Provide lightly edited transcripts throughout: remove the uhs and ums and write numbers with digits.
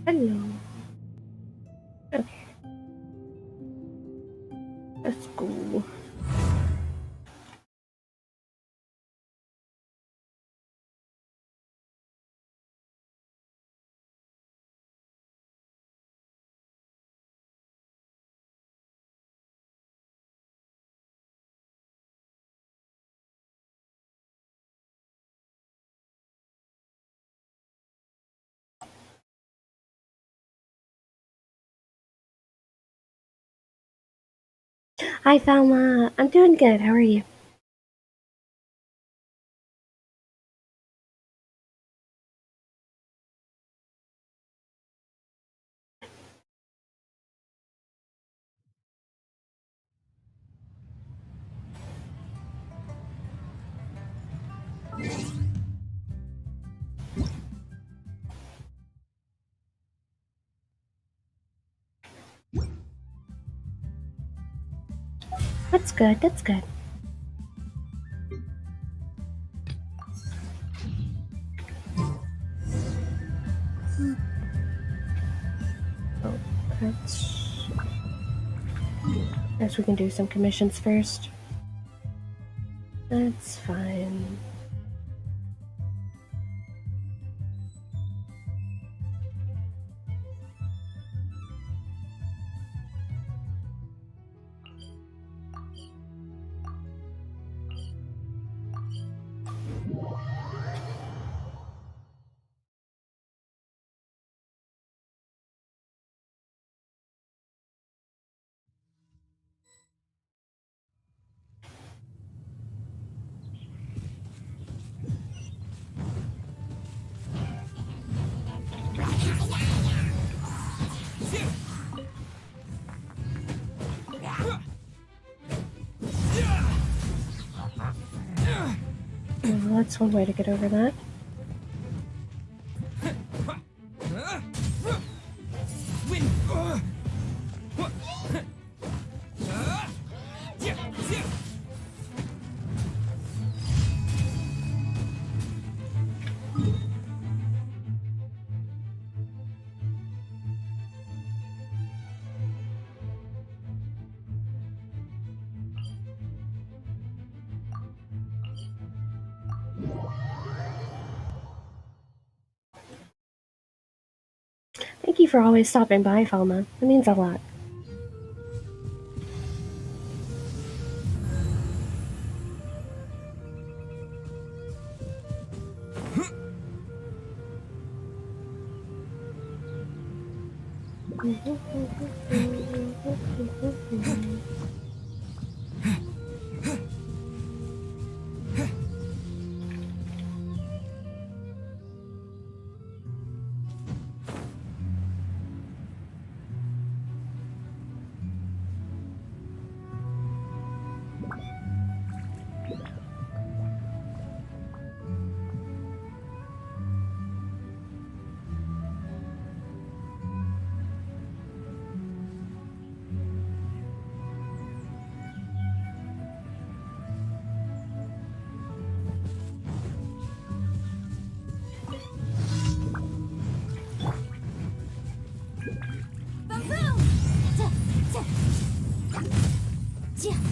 Hello. Okay. Let's go. Hi, Thelma. I'm doing good. How are you? That's good. That's good. Oh, let's. Guess we can do some commissions first. That's fine. Well, that's one way to get over that. Thank you for always stopping by, Thelma. It means a lot. Motion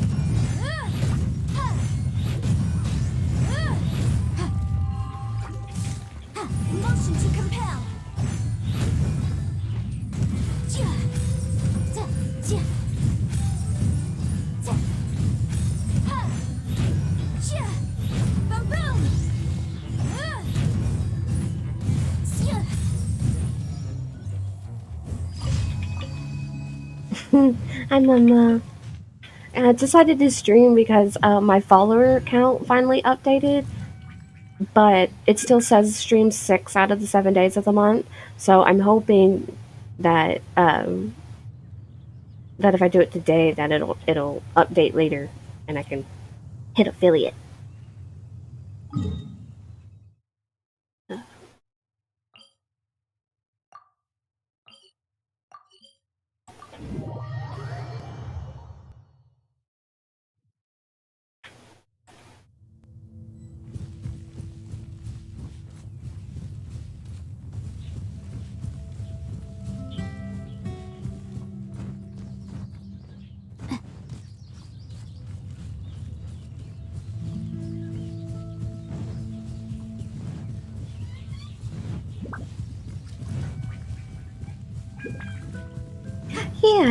to compel. Boom boom. I'm I decided to stream because my follower count finally updated, but it still says stream 6 out of the 7 days of the month. So I'm hoping that that if I do it today, that it'll update later, and I can hit affiliate.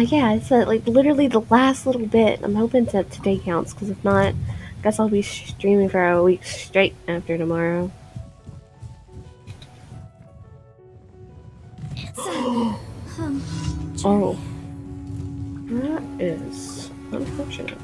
Yeah. It's like literally the last little bit. I'm hoping that today counts, because if not, I guess I'll be streaming for a week straight after tomorrow. Oh, that is unfortunate.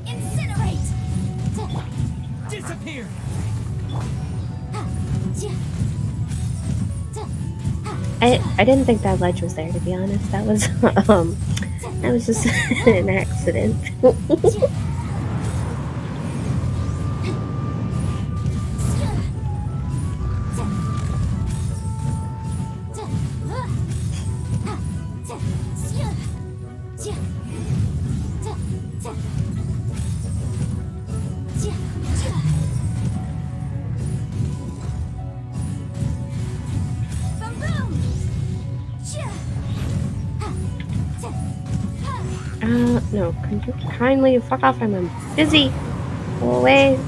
Incinerate. Disappear! I didn't think that ledge was there, to be honest. That was that was just an accident. No, can you kindly fuck off? I'm busy. Go away.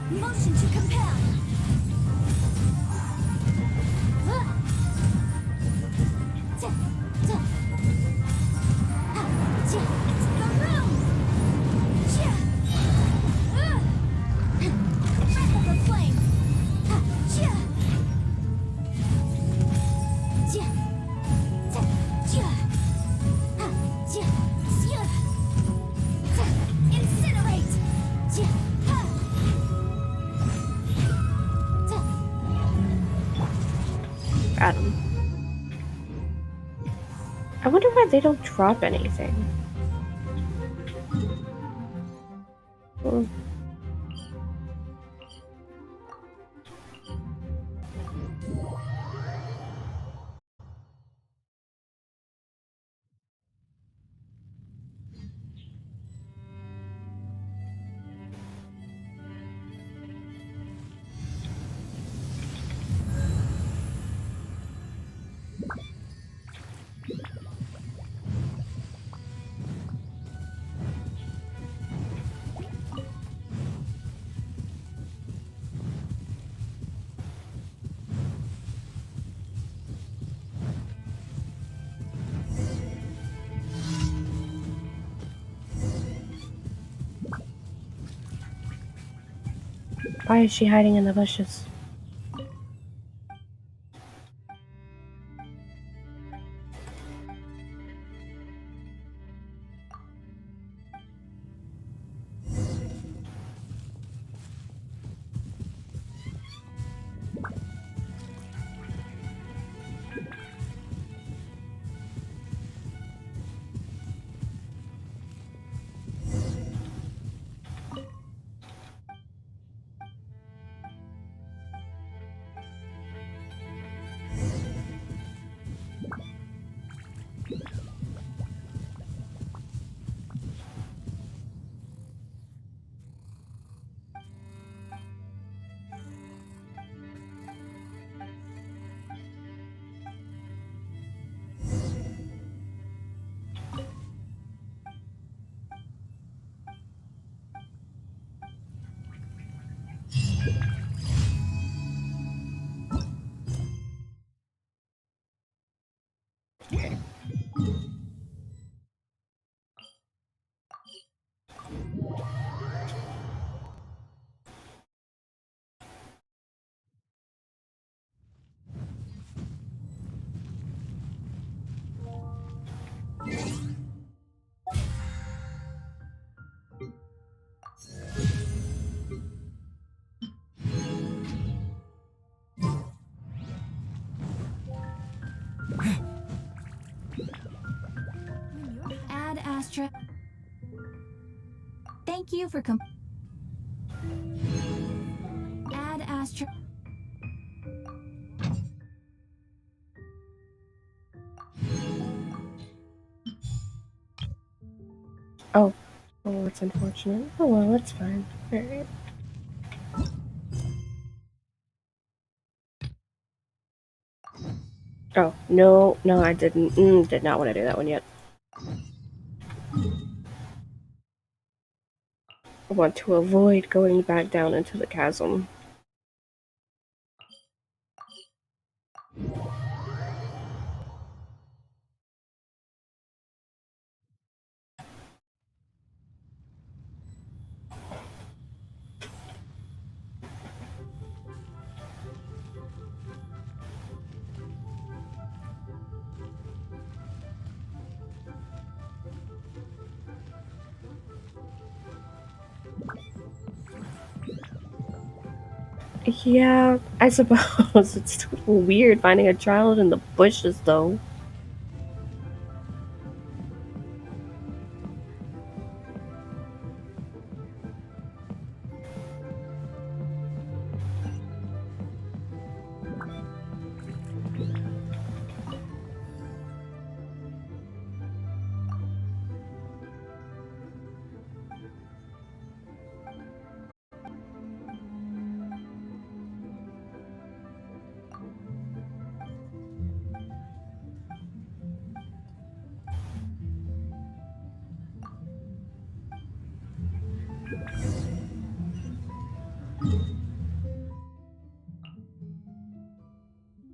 Motion to compel. Got him. I wonder why they don't drop anything. Hmm. Why is she hiding in the bushes? Astra. Thank you for Add Astra. Oh, oh, it's unfortunate. Oh well, that's fine. Alright. Oh, no, no, I didn't. Did not want to do that one yet. I want to avoid going back down into the chasm. Yeah, I suppose it's weird finding a child in the bushes, though.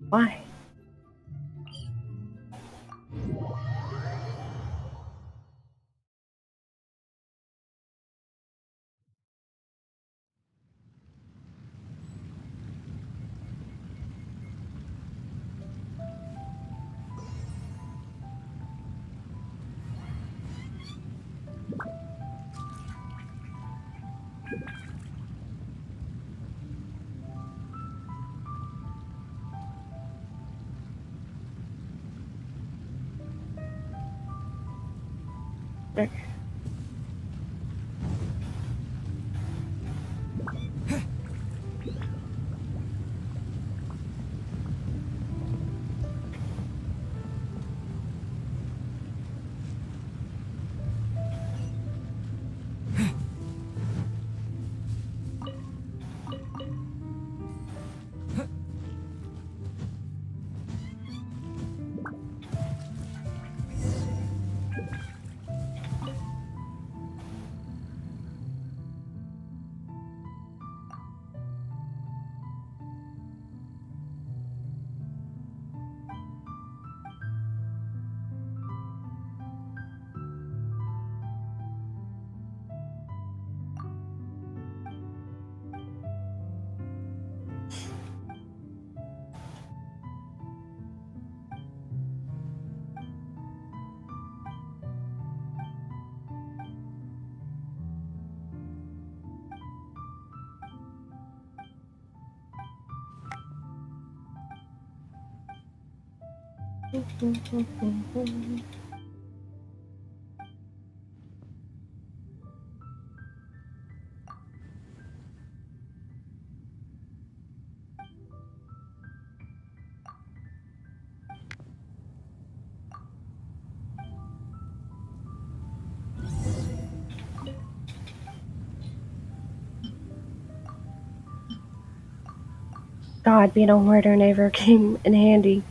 Why? Okay. God, being a hoarder never came in handy.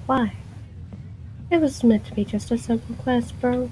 Why? It was meant to be just a simple quest, bro.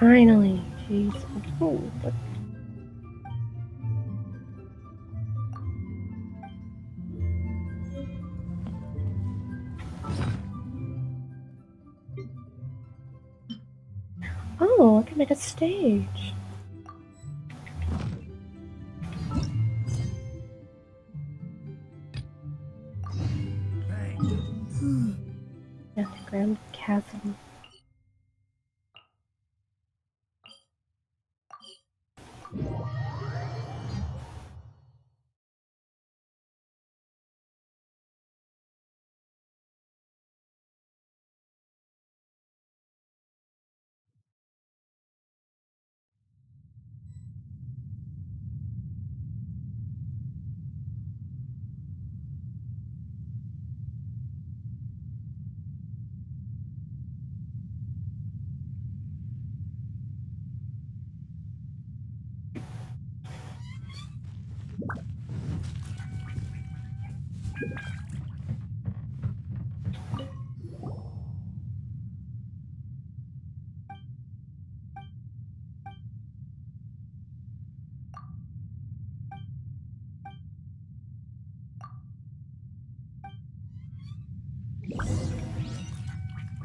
Finally. Jeez. Oh, what? Oh, I can make a stage. Pentagram chasm.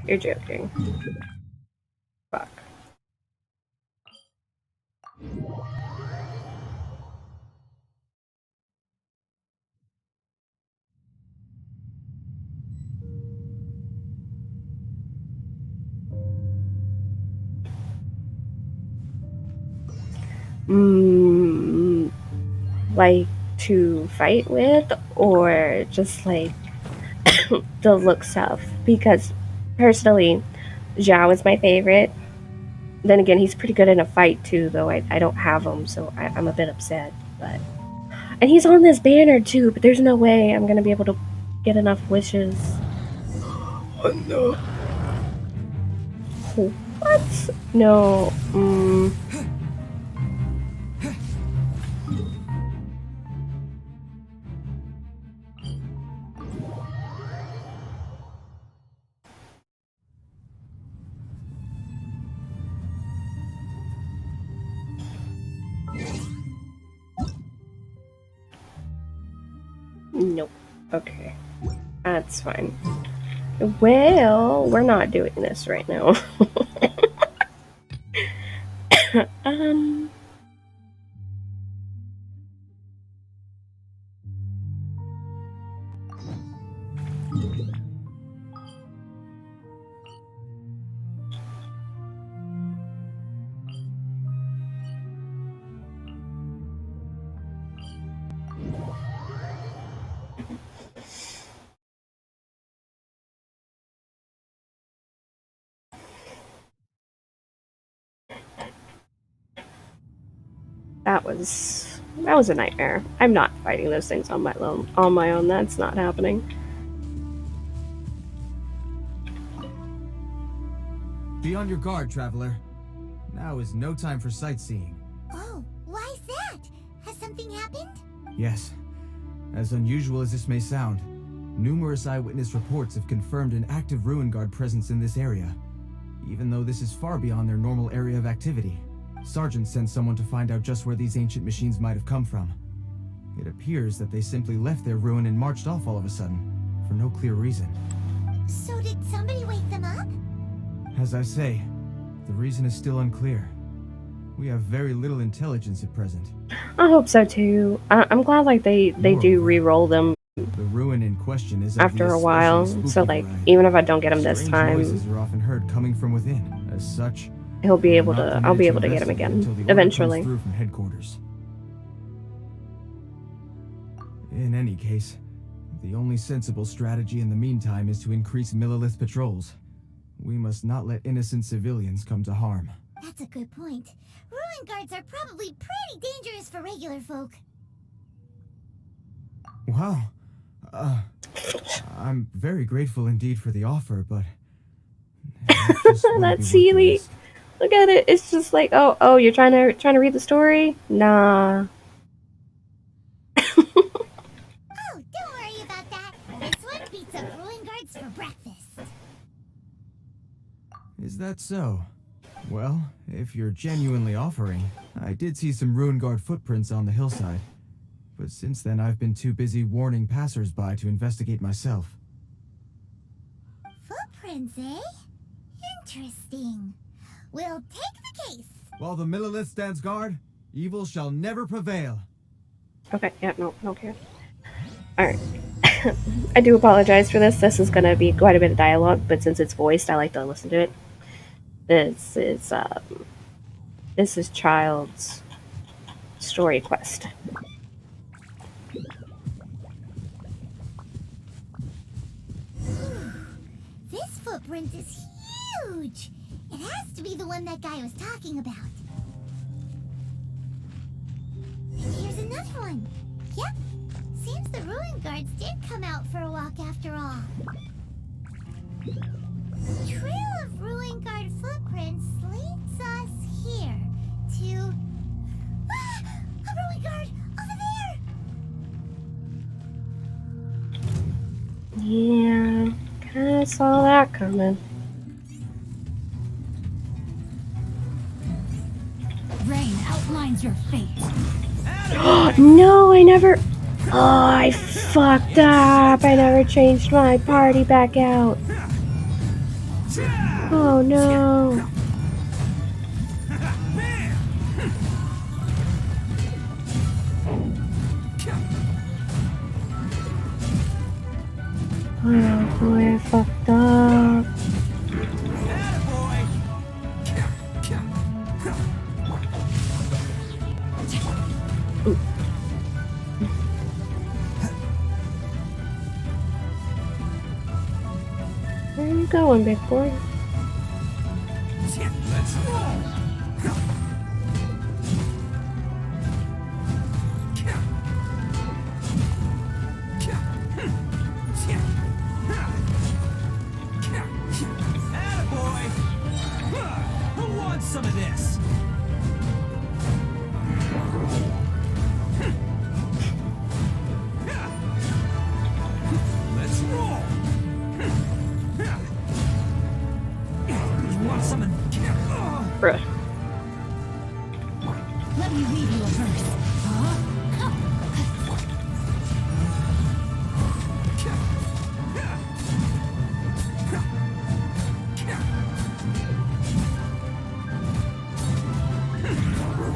You're joking. Fuck. Mm, like to fight with, or just like the looks of? Because personally, Zhao is my favorite. Then again, he's pretty good in a fight too, though I don't have him, so I'm a bit upset. But and he's on this banner too, but there's no way I'm gonna be able to get enough wishes. Oh no. What? No. Nope. Okay. That's fine. Well, we're not doing this right now. um. That was a nightmare. I'm not fighting those things on my own. On my own, that's not happening. Be on your guard, traveler. Now is no time for sightseeing. Oh, why's that? Has something happened? Yes. As unusual as this may sound, numerous eyewitness reports have confirmed an active Ruin Guard presence in this area. Even though this is far beyond their normal area of activity, Sergeant sent someone to find out just where these ancient machines might have come from. It appears that they simply left their ruin and marched off all of a sudden, for no clear reason. So did somebody wake them up? As I say, the reason is still unclear. We have very little intelligence at present. I hope so too. I'm glad like they do re-roll them The ruin in question is after a while, so like even if I don't get him this time, voices are often heard coming from within. As such, I'll be able to get him again eventually. Through from headquarters. In any case, the only sensible strategy in the meantime is to increase Millilith patrols. We must not let innocent civilians come to harm. That's a good point. Ruin guards are probably pretty dangerous for regular folk. Wow. I'm very grateful indeed for the offer, but... That's Seely. Look at it. It's just like, oh, you're trying to read the story? Nah. Oh, don't worry about that. This one beats up ruin guards for breakfast. Is that so? Well, if you're genuinely offering, I did see some Ruin Guard footprints on the hillside. But since then, I've been too busy warning passersby to investigate myself. Footprints, eh? Interesting. We'll take the case. While the Millelith stands guard, evil shall never prevail. Okay, yeah, no, okay. Alright. I do apologize for this. This is going to be quite a bit of dialogue, but since it's voiced, I like to listen to it. This is Child's story quest. This footprint is huge. It has to be the one that guy was talking about. And here's another one. Yep. Seems the Ruin Guards did come out for a walk after all. The trail of Ruin Guard footprints leads us here to... Ah! A Ruin Guard! Over there! Yeah, kinda saw that coming. Rain outlines your fate. No, I never... Oh, I fucked up. I never changed my party back out. Oh no. Oh boy, I fucked up. Where are you going, big boy? Let's roll. Attaboy! Who wants some of this? Let's roll. You want some of... Bruh. Let me read you a verse. Huh?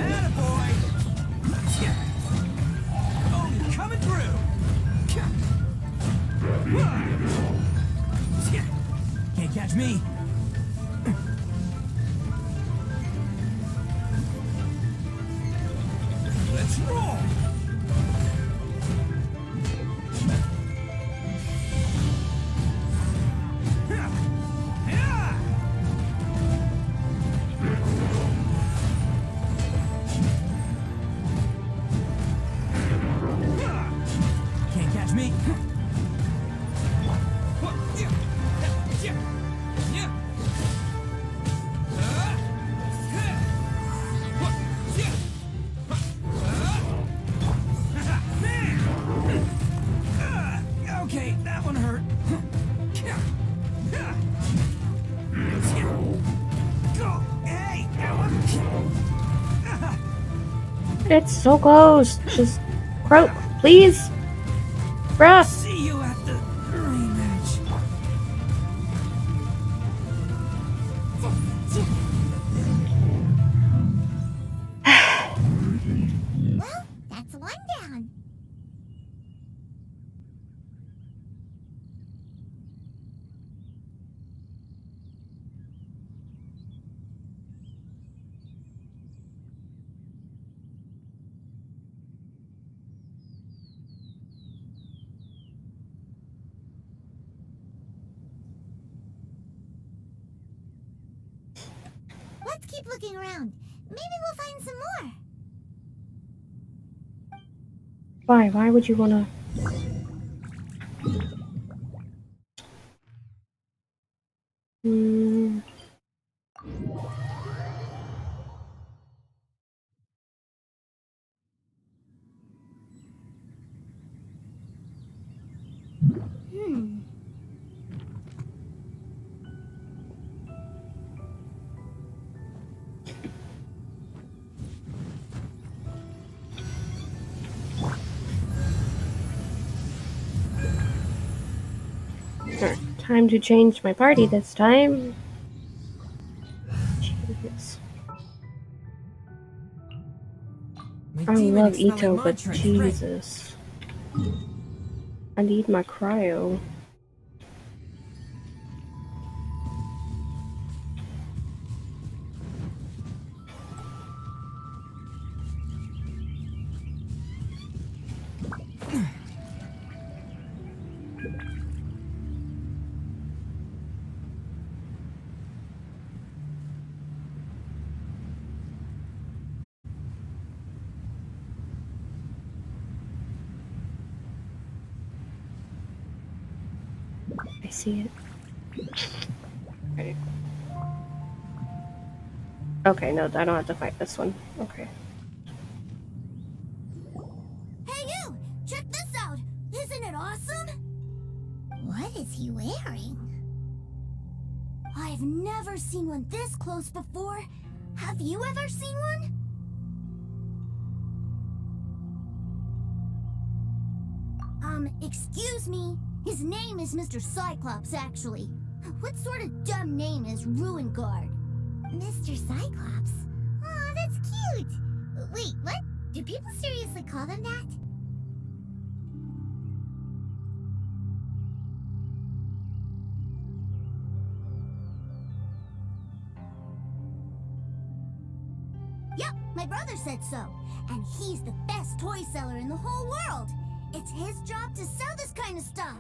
Attaboy! Oh, you're coming through! Can't catch me! Let's roll! Can't catch me! Okay, that one hurt. Go! Hey! That one. It's so close. Just croak, please. Bruh. See you at the rematch. Well, that's one down. Let's keep looking around. Maybe we'll find some more. Why? Why would you wanna? Hmm. Time to change my party this time. Jeez. My I demon love expelling Ito, but mantra is right. Jesus. I need my cryo. I see it. Okay. Okay, no, I don't have to fight this one. Okay. Hey you! Check this out! Isn't it awesome? What is he wearing? I've never seen one this close before. Have you ever seen one? Excuse me. His name is Mr. Cyclops, actually. What sort of dumb name is Ruin Guard? Mr. Cyclops? Aw, that's cute! Wait, what? Do people seriously call them that? Yep, my brother said so. And he's the best toy seller in the whole world. It's his job to sell this kind of stuff.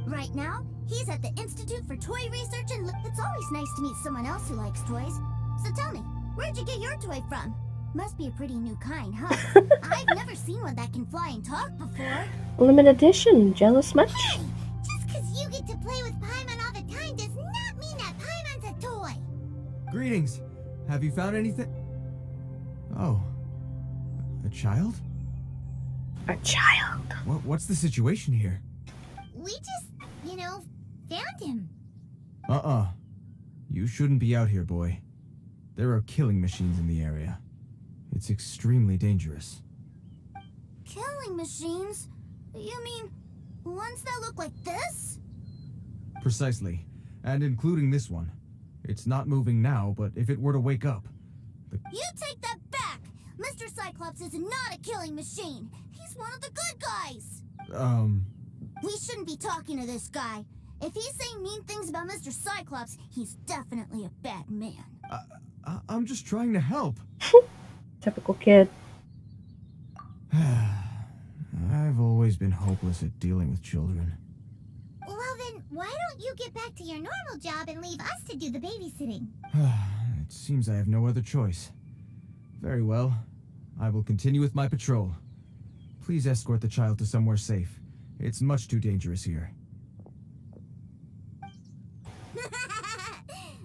Right now, he's at the Institute for Toy Research and it's always nice to meet someone else who likes toys. So tell me, where'd you get your toy from? Must be a pretty new kind, huh? I've never seen one that can fly and talk before. Limited edition. Jealous much? Hey, just because you get to play with Paimon all the time does not mean that Paimon's a toy. Greetings. Have you found anything? Oh. A child? A child. What's the situation here? We just, found him. You shouldn't be out here, boy. There are killing machines in the area. It's extremely dangerous. Killing machines? You mean ones that look like this? Precisely. And including this one. It's not moving now, but if it were to wake up... You take that back! Mr. Cyclops is not a killing machine. He's one of the good guys. We shouldn't be talking to this guy. If he's saying mean things about Mr. Cyclops, he's definitely a bad man. I'm just trying to help. Typical kid. I've always been hopeless at dealing with children. Well then, why don't you get back to your normal job and leave us to do the babysitting? It seems I have no other choice. Very well. I will continue with my patrol. Please escort the child to somewhere safe. It's much too dangerous here.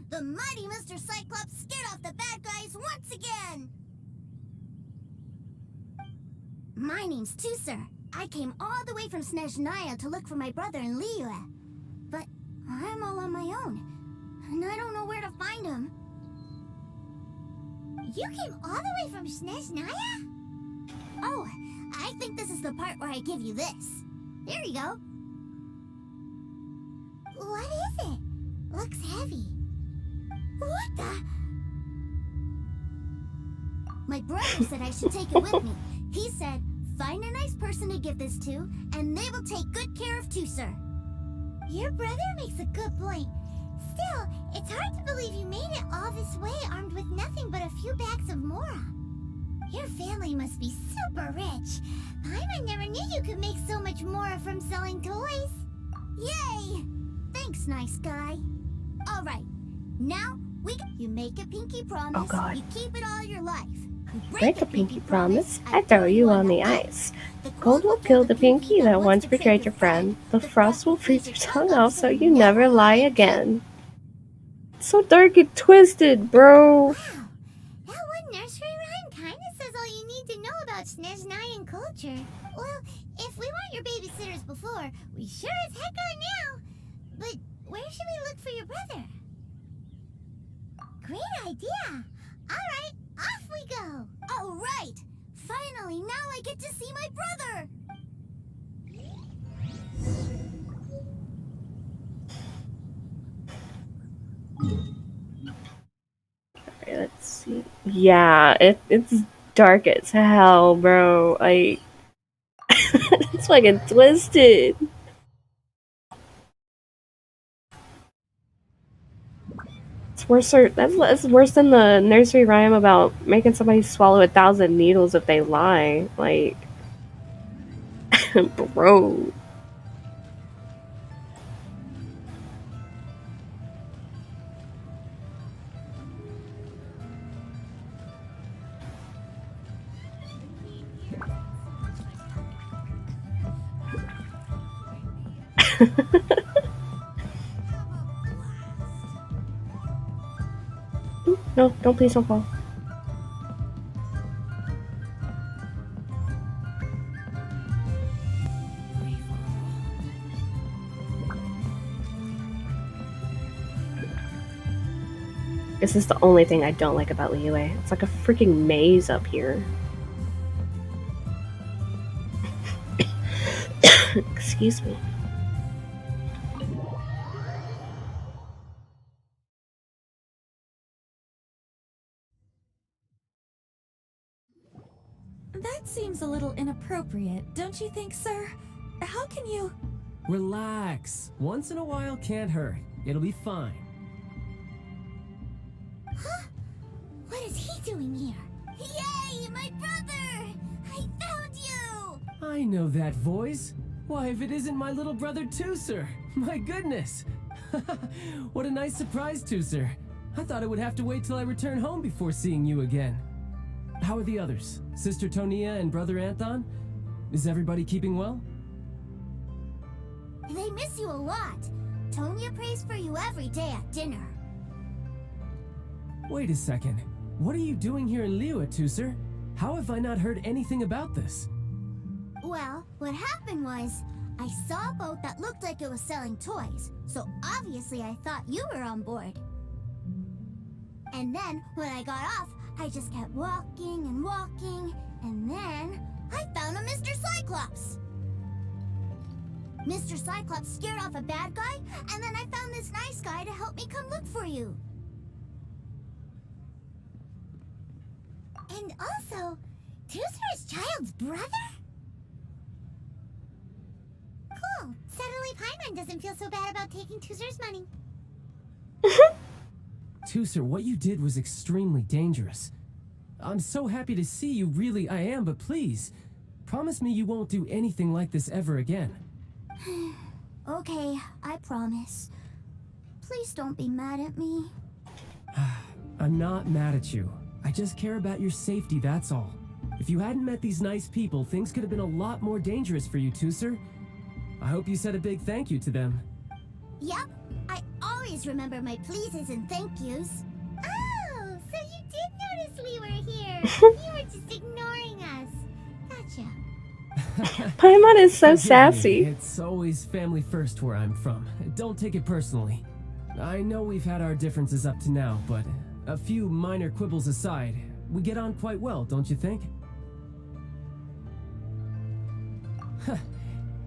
The mighty Mr. Cyclops scared off the bad guys once again! My name's Tusser. I came all the way from Snezhnaya to look for my brother in Liyue. But I'm all on my own, and I don't know where to find him. You came all the way from Snezhnaya? Oh, I think this is the part where I give you this. There you go. What is it? Looks heavy. What the? My brother said I should take it with me. He said, find a nice person to give this to, and they will take good care of Tusser. Your brother makes a good point. Still, it's hard to believe you made it all this way armed with nothing but a few bags of Mora. Your family must be super rich. Paimon never knew you could make so much Mora from selling toys. Yay! Thanks, nice guy. All right, now you make a pinky promise. Oh, God. You keep it all your life. You Break a pinky promise, I throw you on the ice. The cold will kill the pinky that once betrayed your friend. The frost will freeze your tongue off so you never lie again. It's so dark and twisted, bro. Wow, that one nursery rhyme kinda says all you need to know about Snezhnayan culture. Well, if we weren't your babysitters before, we sure as heck are now. But where should we look for your brother? Great idea. Alright, off we go. Alright, finally now I get to see my brother. see. Yeah, it's dark as hell, bro. Like, it's fucking twisted. It's worse. That's worse than the nursery rhyme about making somebody swallow 1,000 needles if they lie. Like, bro. No, don't, please don't fall. This is the only thing I don't like about Liyue. It's like a freaking maze up here. Excuse me. That seems a little inappropriate, don't you think, sir? How can you... Relax. Once in a while can't hurt. It'll be fine. Huh? What is he doing here? Yay, my brother! I found you! I know that voice. Why, if it isn't my little brother Tooser! My goodness! What a nice surprise, Tooser. I thought I would have to wait till I return home before seeing you again. How are the others? Sister Tonia and Brother Anthon? Is everybody keeping well? They miss you a lot. Tonya prays for you every day at dinner. Wait a second. What are you doing here in Liyue, Tooser? How have I not heard anything about this? Well, what happened was, I saw a boat that looked like it was selling toys, so obviously I thought you were on board. And then, when I got off, I just kept walking and walking, and then I found a Mr. Cyclops! Mr. Cyclops scared off a bad guy, and then I found this nice guy to help me come look for you. And also, Tooser's child's brother? Cool. Suddenly Paimon doesn't feel so bad about taking Tooser's money. Tooser, what you did was extremely dangerous. I'm so happy to see you, really I am, but please, promise me you won't do anything like this ever again. Okay, I promise. Please don't be mad at me. I'm not mad at you. I just care about your safety, that's all. If you hadn't met these nice people, things could have been a lot more dangerous for you, Tooser. I hope you said a big thank you to them. Yep, I always remember my pleases and thank yous. Oh, so you did notice we were here. You were just ignoring us. Gotcha. Paimon is so Forgive me, sassy. It's always family first where I'm from. Don't take it personally. I know we've had our differences up to now, but a few minor quibbles aside, we get on quite well, don't you think?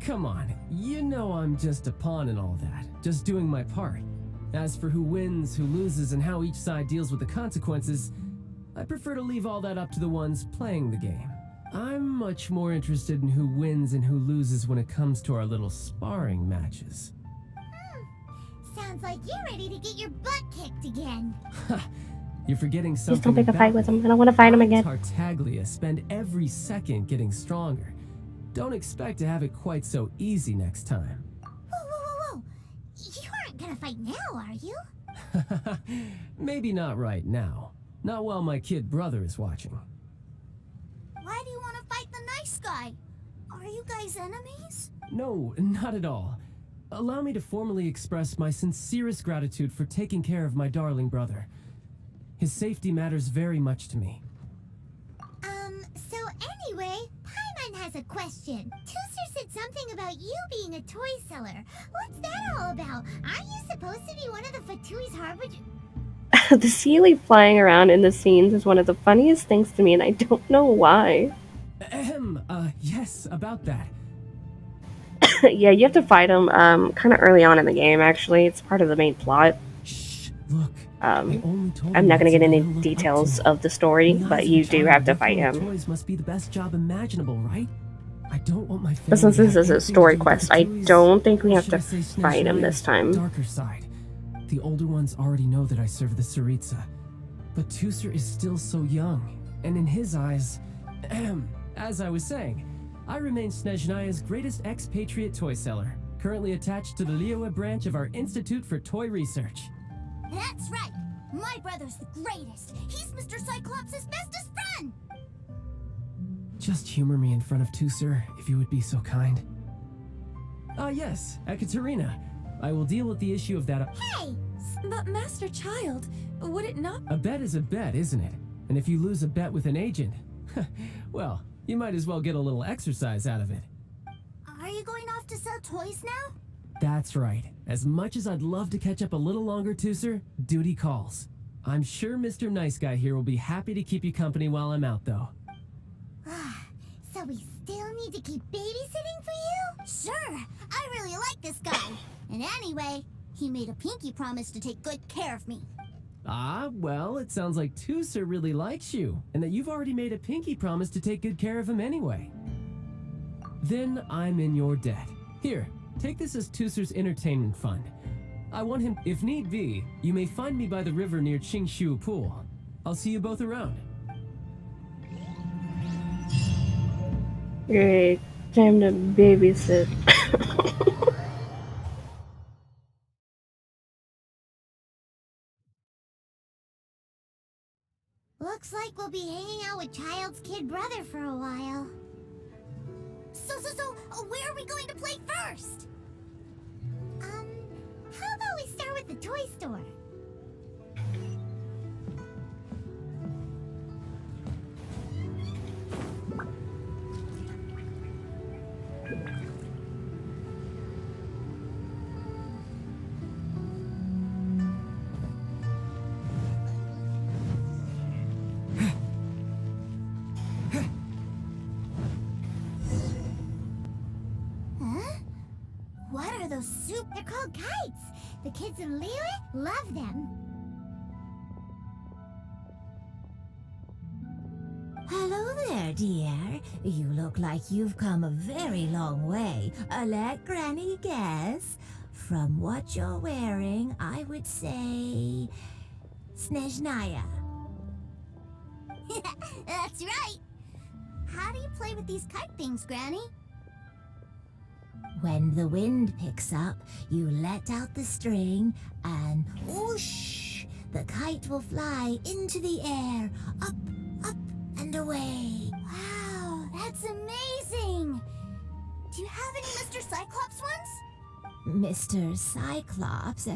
Come on, you know I'm just a pawn and all that, just doing my part. As for who wins, who loses, and how each side deals with the consequences, I prefer to leave all that up to the ones playing the game. I'm much more interested in who wins and who loses when it comes to our little sparring matches. Sounds like you're ready to get your butt kicked again. You're forgetting Please something. don't pick a fight with him. I don't want to fight him again. Tartaglia spend every second getting stronger. Don't expect to have it quite so easy next time. Whoa. You aren't gonna fight now, are you? Maybe not right now. Not while my kid brother is watching. Why do you want to fight the nice guy? Are you guys enemies? No, not at all. Allow me to formally express my sincerest gratitude for taking care of my darling brother. His safety matters very much to me. So anyway, Paimon has a question. Tooser said something about you being a toy seller. What's that all about? Aren't you supposed to be one of the Fatui's Harbinger? The Sealy flying around in the scenes is one of the funniest things to me, and I don't know why. Yes, about that. Yeah, you have to fight him kind of early on in the game, actually. It's part of the main plot. Shh, look. I only told I'm him not going that to get so any he'll look up to details me. of the story, In the eyes but of you a do child, have to working fight with him. toys must be the best job imaginable, right? I don't want my family But since to this have is a anything story to do with quest, I Katui's- don't think we or have should to I say fight him this Snezhnaya's time. darker side. The older ones already know that I serve the Tsaritsa, but Tusser is still so young, and in his eyes, as I was saying, I remain Snezhnaya's greatest expatriate toy seller, currently attached to the Liyue branch of our Institute for Toy Research. That's right. My brother's the greatest. He's Mr. Cyclops' bestest friend. Just humor me in front of Tusser, if you would be so kind. Yes, Ekaterina. I will deal with the issue of that. Hey, But Master Child, would it not? A bet is a bet, isn't it? And if you lose a bet with an agent, well, you might as well get a little exercise out of it. are you going off to sell toys now? That's right. As much as I'd love to catch up a little longer, Tusser, duty calls. I'm sure Mr. Nice Guy here will be happy to keep you company while I'm out, though. So we still need to keep babysitting for you? Sure. I really like this guy. And anyway, he made a pinky promise to take good care of me. Ah, well, it sounds like Tusser really likes you, and that you've already made a pinky promise to take good care of him anyway. Then I'm in your debt. Here, take this as Tusser's entertainment fund. I want him, if need be, you may find me by the river near Qingshu Pool. I'll see you both around. Great. Time to babysit. Looks like we'll be hanging out with Child's kid brother for a while. So, where are we going to play first? How about we start with the toy store? Huh? What are those soup? They're called kites. The kids in Liyue love them. Hello there, dear. You look like you've come a very long way. Let Granny guess. From what you're wearing, I would say... Snezhnaya. That's right. How do you play with these kite things, Granny? When the wind picks up, you let out the string and whoosh! The kite will fly into the air, up, up, and away. Wow, that's amazing. Do you have any Mr. Cyclops ones? Mr. Cyclops,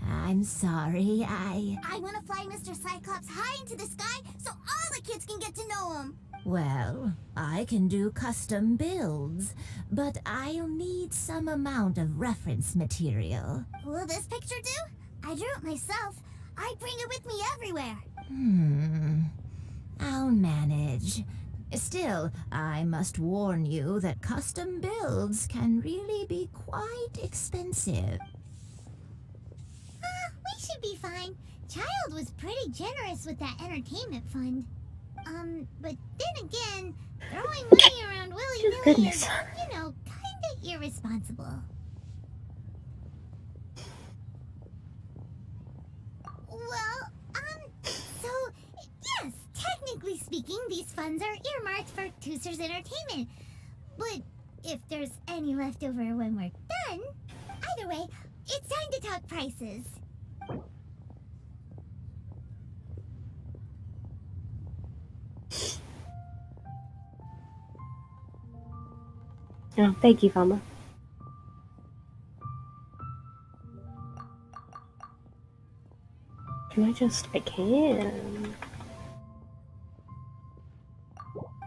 I'm sorry, I want to fly Mr. Cyclops high into the sky so all the kids can get to know him. Well, I can do custom builds, but I'll need some amount of reference material. Will this picture do? I drew it myself. I bring it with me everywhere. I'll manage. Still, I must warn you that custom builds can really be quite expensive. We should be fine. Child was pretty generous with that entertainment fund. But then again, throwing money around willy-nilly Goodness. is, kinda irresponsible. Well, so, yes, technically speaking, these funds are earmarked for Tusser's entertainment. But if there's any left over when we're done, either way, it's time to talk prices. Oh, thank you, Mama. I can.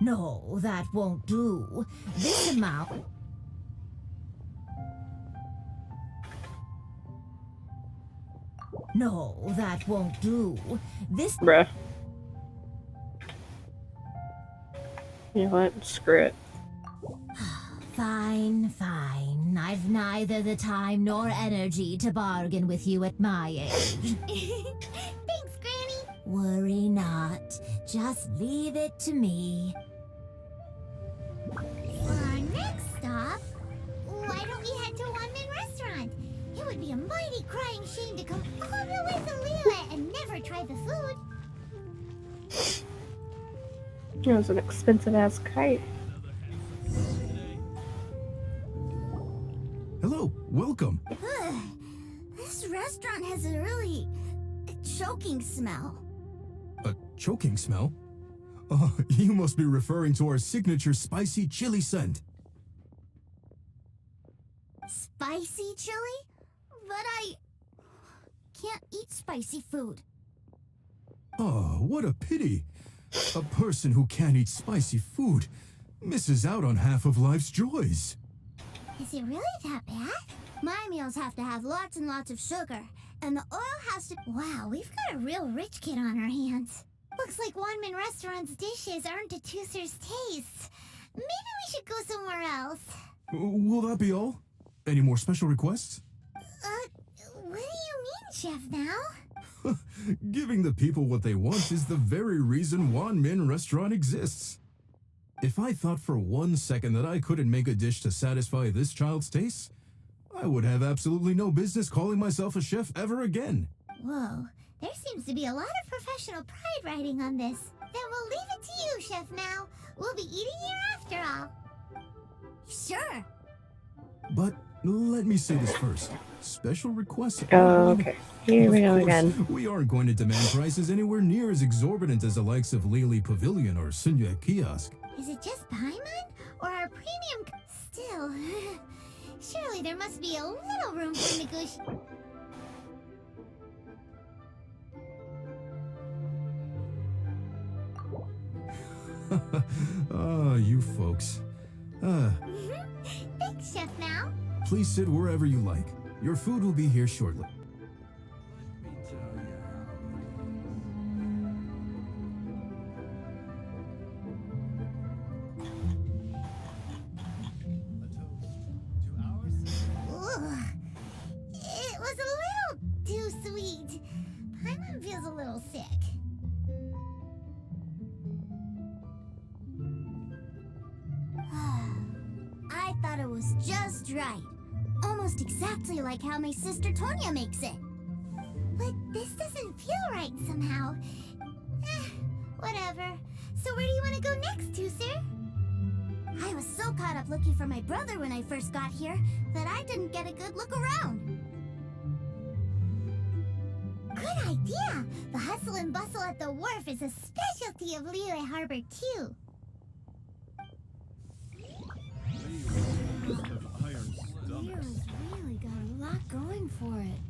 No, that won't do. This amount... No, that won't do. This... Bruh. You know what? Screw it. Fine, fine. I've neither the time nor energy to bargain with you at my age. Thanks, Granny. Worry not. Just leave it to me. For our next stop, why don't we head to One Man Restaurant? It would be a mighty crying shame to come all the way to Liyue and never try the food. It was an expensive ass kite. Hello, welcome. This restaurant has a really choking smell. A choking smell? Oh, you must be referring to our signature spicy chili scent. Spicy chili? But I can't eat spicy food. Oh, what a pity. A person who can't eat spicy food misses out on half of life's joys. Is it really that bad? My meals have to have lots and lots of sugar, and the oil has to... Wow, we've got a real rich kid on our hands. Looks like One Man Restaurant's dishes aren't to Tooser's taste. Maybe we should go somewhere else. Will that be all? Any more special requests? What do you mean, Chef Now? Giving the people what they want is the very reason Wan Min Restaurant exists. If I thought for 1 second that I couldn't make a dish to satisfy this child's tastes, I would have absolutely no business calling myself a chef ever again. Whoa, there seems to be a lot of professional pride riding on this. Then we'll leave it to you, Chef Mao. We'll be eating here after all. Sure. But let me say this first. Special requests. Oh, okay. Here we go Of course, again. We aren't going to demand prices anywhere near as exorbitant as the likes of Lily Pavilion or Sunya Kiosk. Is it just Paimon? Or our premium... Still... Surely there must be a little room for negotiation. Ah, you folks. Thanks, Chef Mao. Please sit wherever you like. Your food will be here shortly. Ugh. It was a little too sweet. Paimon feels a little sick. I thought it was just right. Almost exactly like how my sister Tonya makes it. But this doesn't feel right somehow. Whatever. So where do you want to go next, Tooser? I was so caught up looking for my brother when I first got here that I didn't get a good look around. Good idea! The hustle and bustle at the wharf is a specialty of Liyue Harbor, too. Liyue's really got a lot going for it.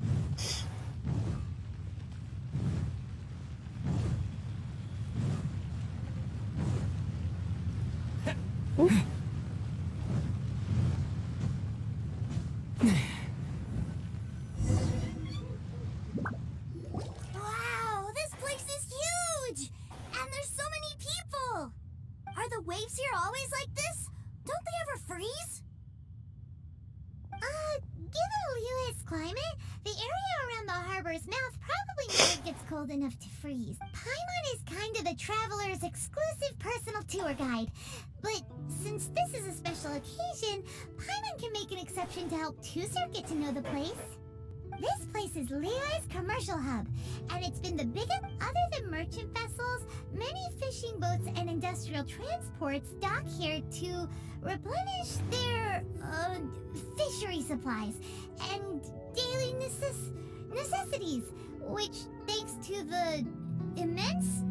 Wow, this place is huge! And there's so many people! Are the waves here always like this? Don't they ever freeze? Given Liyue's climate, the area around the harbor's mouth probably never gets cold enough to freeze. Paimon is kind of the traveler's exclusive personal tour guide. But since this is a special occasion, Paimon can make an exception to help Tooser get to know the place. This place is Liyue's commercial hub, and it's been the biggest. Other than merchant vessels, many fishing boats and industrial transports dock here to replenish their fishery supplies and daily necessities, which, thanks to the immense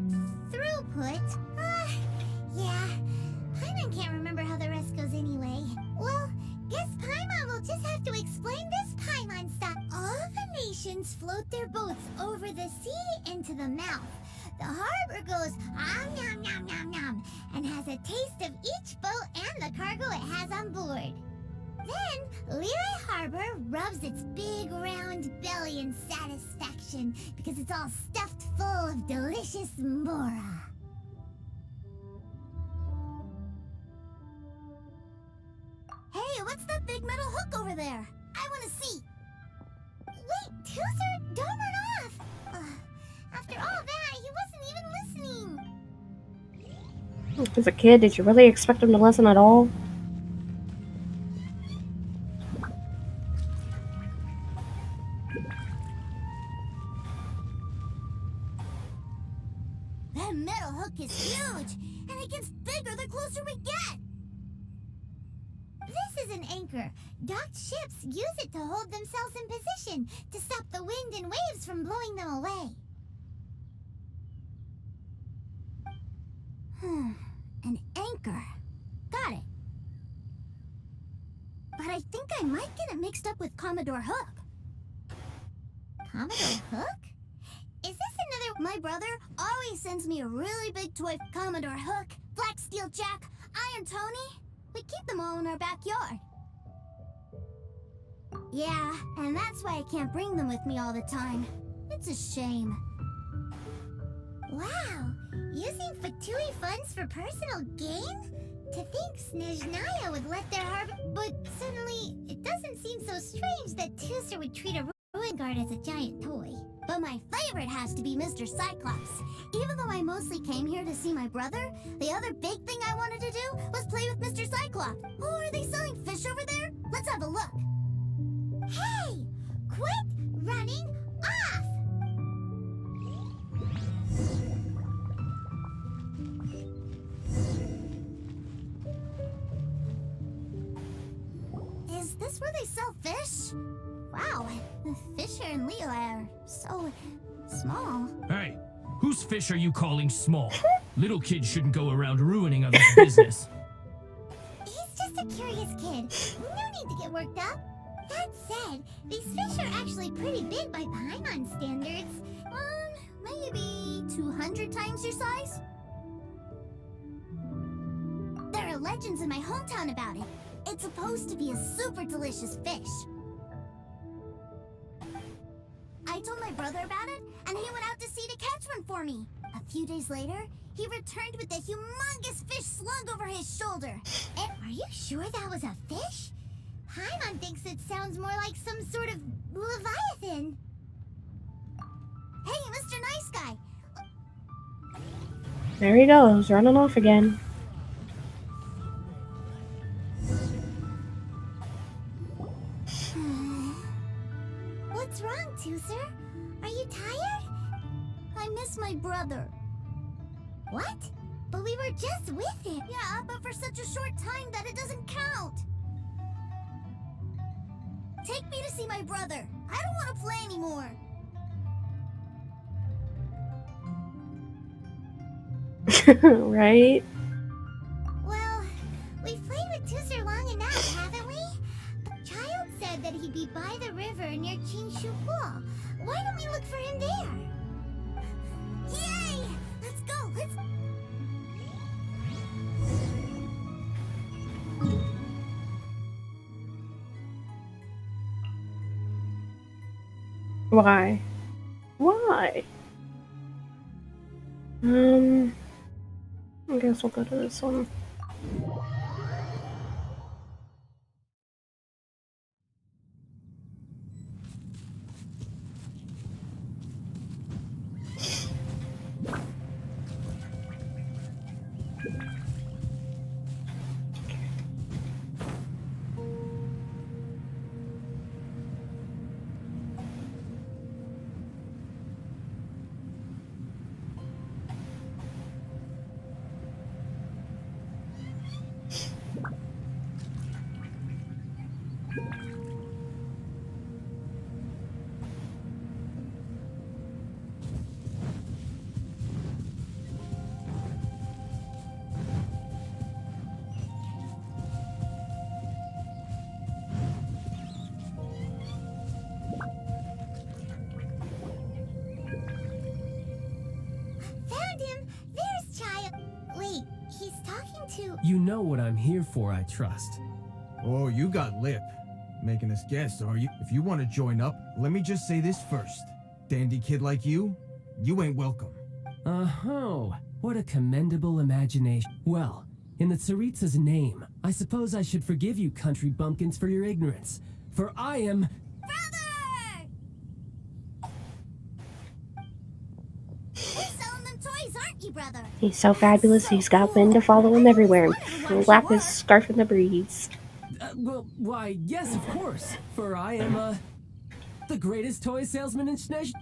throughput, yeah, Paimon can't remember how the rest goes anyway. Well, guess Paimon will just have to explain this Paimon stuff. All the nations float their boats over the sea into the mouth. The harbor goes nom nom nom nom and has a taste of each boat and the cargo it has on board. Then Liyue Harbor rubs its big round belly in satisfaction because it's all stuffed full of delicious mora. Hey, what's that big metal hook over over there. I want to see. Wait, Tooser, don't run off. After all that, he wasn't even listening. As a kid, did you really expect him to listen at all? That metal hook is huge, and it gets bigger the closer we get. This is an anchor. Docked ships use it to hold themselves in position to stop the wind and waves from blowing them away. An anchor. Got it. But I think I might get it mixed up with Commodore Hook. Commodore Hook? Is this another... My brother always sends me a really big toy for Commodore Hook, Black Steel Jack, Iron Tony. We keep them all in our backyard. Yeah, and that's why I can't bring them with me all the time. It's a shame. Wow, using Fatui funds for personal gain? To think Snezhnaya would let their but suddenly, it doesn't seem so strange that Tooser would treat a ruin guard as a giant toy. But my favorite has to be Mr. Cyclops. Even though I mostly came here to see my brother, the other big thing I wanted to do was play with Mr. Cyclops. Oh, are they selling fish over there? Let's have a look. Hey! Quit running off! Is this where they sell fish? Wow, the fish here in Leo are so small. Hey, whose fish are you calling small? Little kids shouldn't go around ruining others' business. He's just a curious kid. No need to get worked up. That said, these fish are actually pretty big by Paimon standards. Maybe 200 times your size? There are legends in my hometown about it. It's supposed to be a super delicious fish. I told my brother about it, and he went out to sea to catch one for me. A few days later, he returned with a humongous fish slung over his shoulder. Are you sure that was a fish? Paimon thinks it sounds more like some sort of leviathan. Hey, Mr. Nice Guy. There he goes, running off again. What's wrong, Tooser? Are you tired? I miss my brother. What? But we were just with him. Yeah, but for such a short time that it doesn't count. Take me to see my brother. I don't want to play anymore. Right? Well, we've played with Tooser long enough, haven't we? The child said that he'd be by the river near Chinshu Pool. Why don't we look for him there? Yay! Let's go! Let's... Why? Why? I guess we'll go to this one. Found him! There's Child! Wait, he's talking to... You know what I'm here for, I trust. Oh, you got lip. Making us guess, are you? If you want to join up, let me just say this first. Dandy kid like you ain't welcome. Oh, what a commendable imagination. Well, in the Tsaritsa's name, I suppose I should forgive you country bumpkins for your ignorance. for I am... Brother! You're selling them toys, aren't you, brother? He's so fabulous, he's got wind to follow him everywhere and flap his scarf in the breeze. well, why, yes, of course. For I am, the greatest toy salesman in Snezh...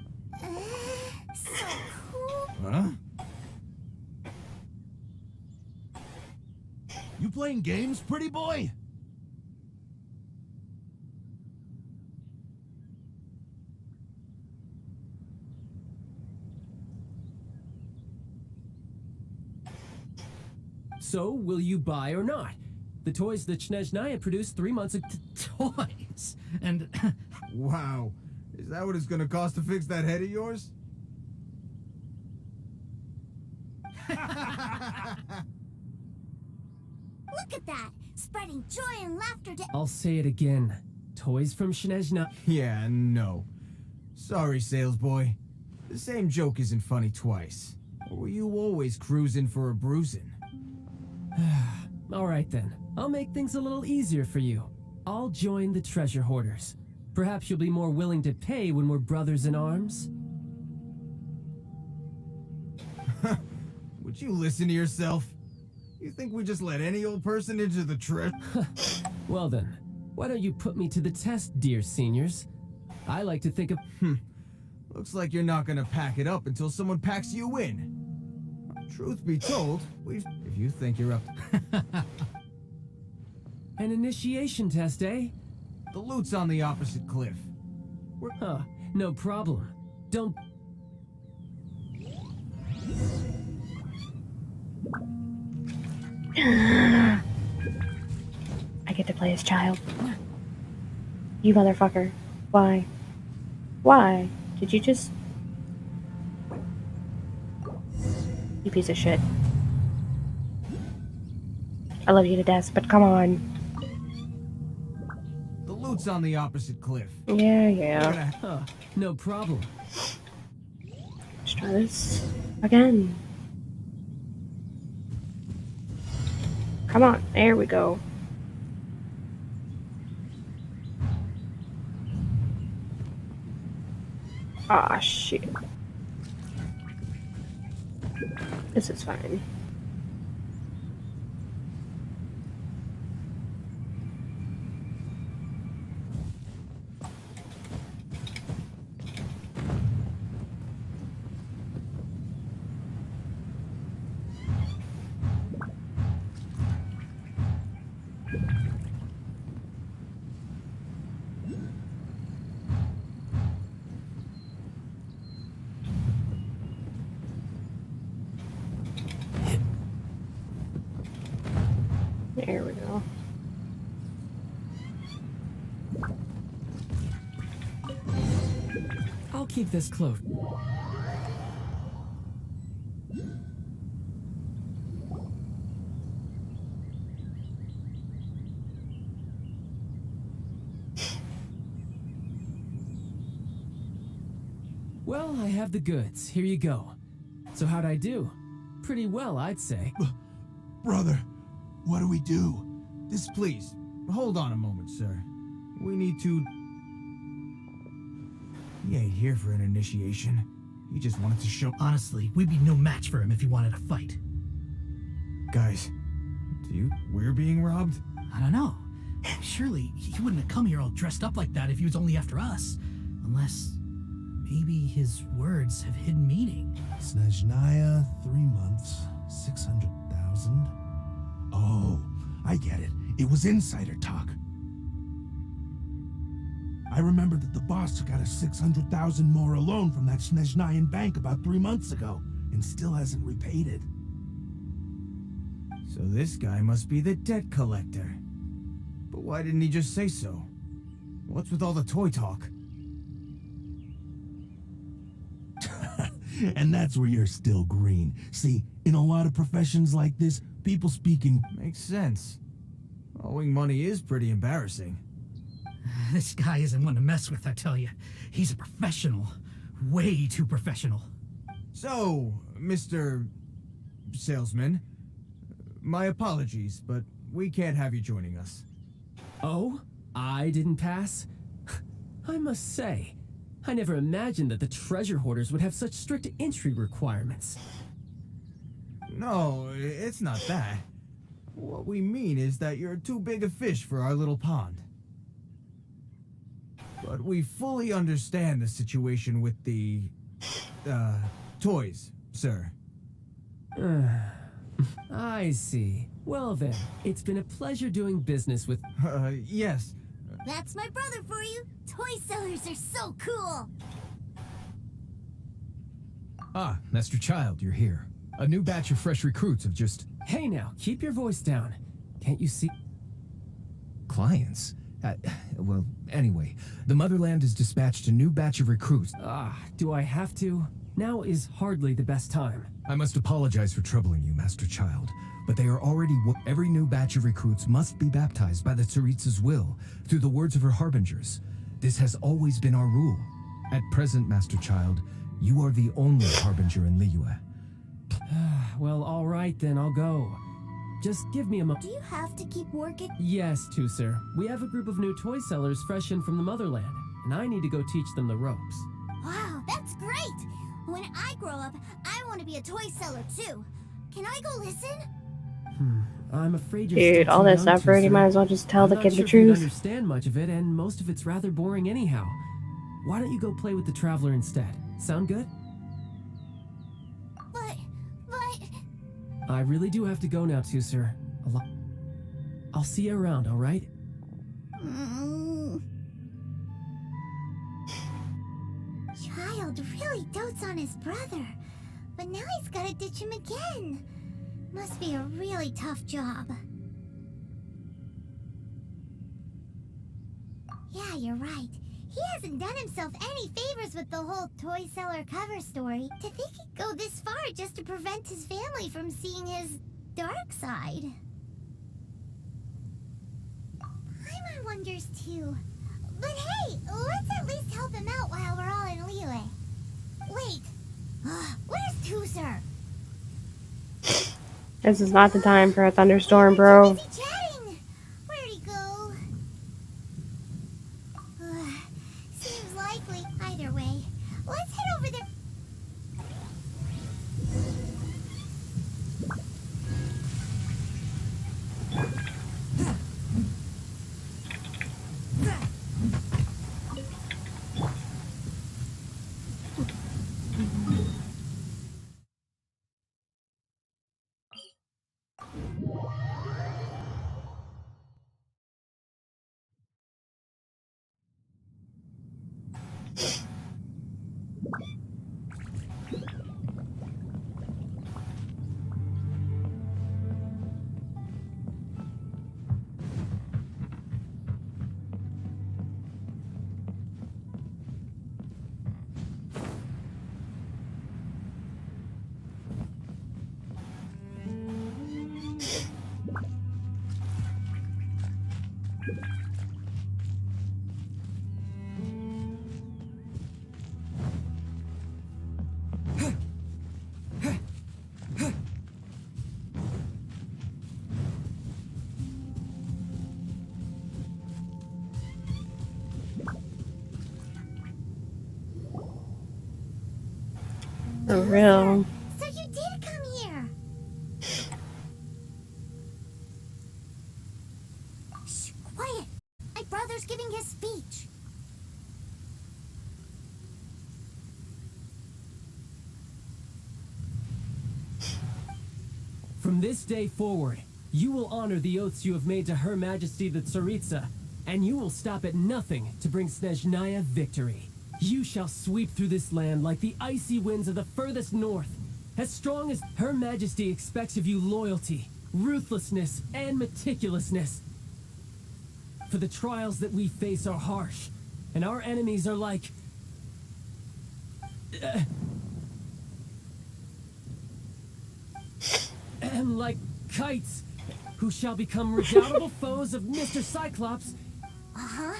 So cool. Huh? You playing games, pretty boy? So, will you buy or not? The toys that Snezhnaya produced 3 months ago... Toys? And Wow. Is that what it's gonna cost to fix that head of yours? Look at that! Spreading joy and laughter to... I'll say it again. Toys from Snezhnaya... Yeah, no. Sorry, sales boy. The same joke isn't funny twice. Or were you always cruising for a bruising? Alright then. I'll make things a little easier for you. I'll join the treasure hoarders. Perhaps you'll be more willing to pay when we're brothers in arms? Would you listen to yourself? You think we just let any old person into the treasure? Well then, why don't you put me to the test, dear seniors? I like to think of... Looks like you're not gonna pack it up until someone packs you in. Truth be told, if you think you're up... An initiation test, eh? The loot's on the opposite cliff. Huh, no problem. Don't... I get to play as child. You motherfucker. Why? Why? Did you just... You piece of shit. I love you to death, but come on. The loot's on the opposite cliff. Yeah. Huh, no problem. Let's try this again. Come on, there we go. Ah, shit. This is fine. There we go. I'll keep this close. Well, I have the goods. Here you go. So how'd I do? Pretty well, I'd say. brother, what do we do? Please, hold on a moment, sir. We need to... He ain't here for an initiation. He just wanted to show... Honestly, we'd be no match for him if he wanted to fight. Guys, we're being robbed? I don't know. Surely he wouldn't have come here all dressed up like that if he was only after us. Unless maybe his words have hidden meaning. Snezhnaya, 3 months, 600,000. Oh, I get it. It was insider talk. I remember that the boss took out a 600,000 more loan from that Snezhnayan bank about 3 months ago, and still hasn't repaid it. So this guy must be the debt collector. But why didn't he just say so? What's with all the toy talk? And that's where you're still green. See, in a lot of professions like this, people speak in... Makes sense. Owing money is pretty embarrassing. This guy isn't one to mess with, I tell you. He's a professional. Way too professional. So, Mr. Salesman, my apologies, but we can't have you joining us. Oh? I didn't pass? I must say, I never imagined that the treasure hoarders would have such strict entry requirements. No, it's not that. What we mean is that you're too big a fish for our little pond. But we fully understand the situation with the, toys, sir. I see. Well then, it's been a pleasure doing business with... Yes. That's my brother for you. Toy sellers are so cool. Ah, Master Child, you're here. A new batch of fresh recruits have just... Hey now, keep your voice down. Can't you see... Clients? Well, anyway, the Motherland has dispatched a new batch of recruits. Do I have to? Now is hardly the best time. I must apologize for troubling you, Master Child, but they are already... Every new batch of recruits must be baptized by the Tsaritsa's will, through the words of her harbingers. This has always been our rule. At present, Master Child, you are the only harbinger in Liyue. Well, alright then, I'll go. Just give me a moment. Do you have to keep working? Yes, Tusser. We have a group of new toy sellers fresh in from the Motherland, and I need to go teach them the ropes. Wow, that's great! When I grow up, I want to be a toy seller too. Can I go listen? I'm afraid you're Dude, still all too this young, effort, you Tusser. might as well just tell I'm the not kid sure the if you'd truth. understand much of it, and most of it's rather boring anyhow. Why don't you go play with the Traveler instead? Sound good? But... I really do have to go now, Tusser. I'll see you around, alright? Child really dotes on his brother, but now he's gotta ditch him again. Must be a really tough job. Yeah, you're right. He hasn't done himself any favors with the whole toy seller cover story. To think he'd go this far just to prevent his family from seeing his dark side. Paimon wonders too. But hey, let's at least help him out while we're all in Liyue. Wait, where's Tusser? This is not the time for a thunderstorm, bro. Busy chatting. Where'd he go? Seems likely. Either way, let's head over there. For real. So you did come here. Shh, quiet. My brother's giving his speech. From this day forward, you will honor the oaths you have made to Her Majesty the Tsaritsa, and you will stop at nothing to bring Snezhnaya victory. You shall sweep through this land like the icy winds of the furthest north. As strong as Her Majesty expects of you loyalty, ruthlessness, and meticulousness. For the trials that we face are harsh, and our enemies are like... like kites, who shall become redoubtable foes of Mr. Cyclops. Uh-huh.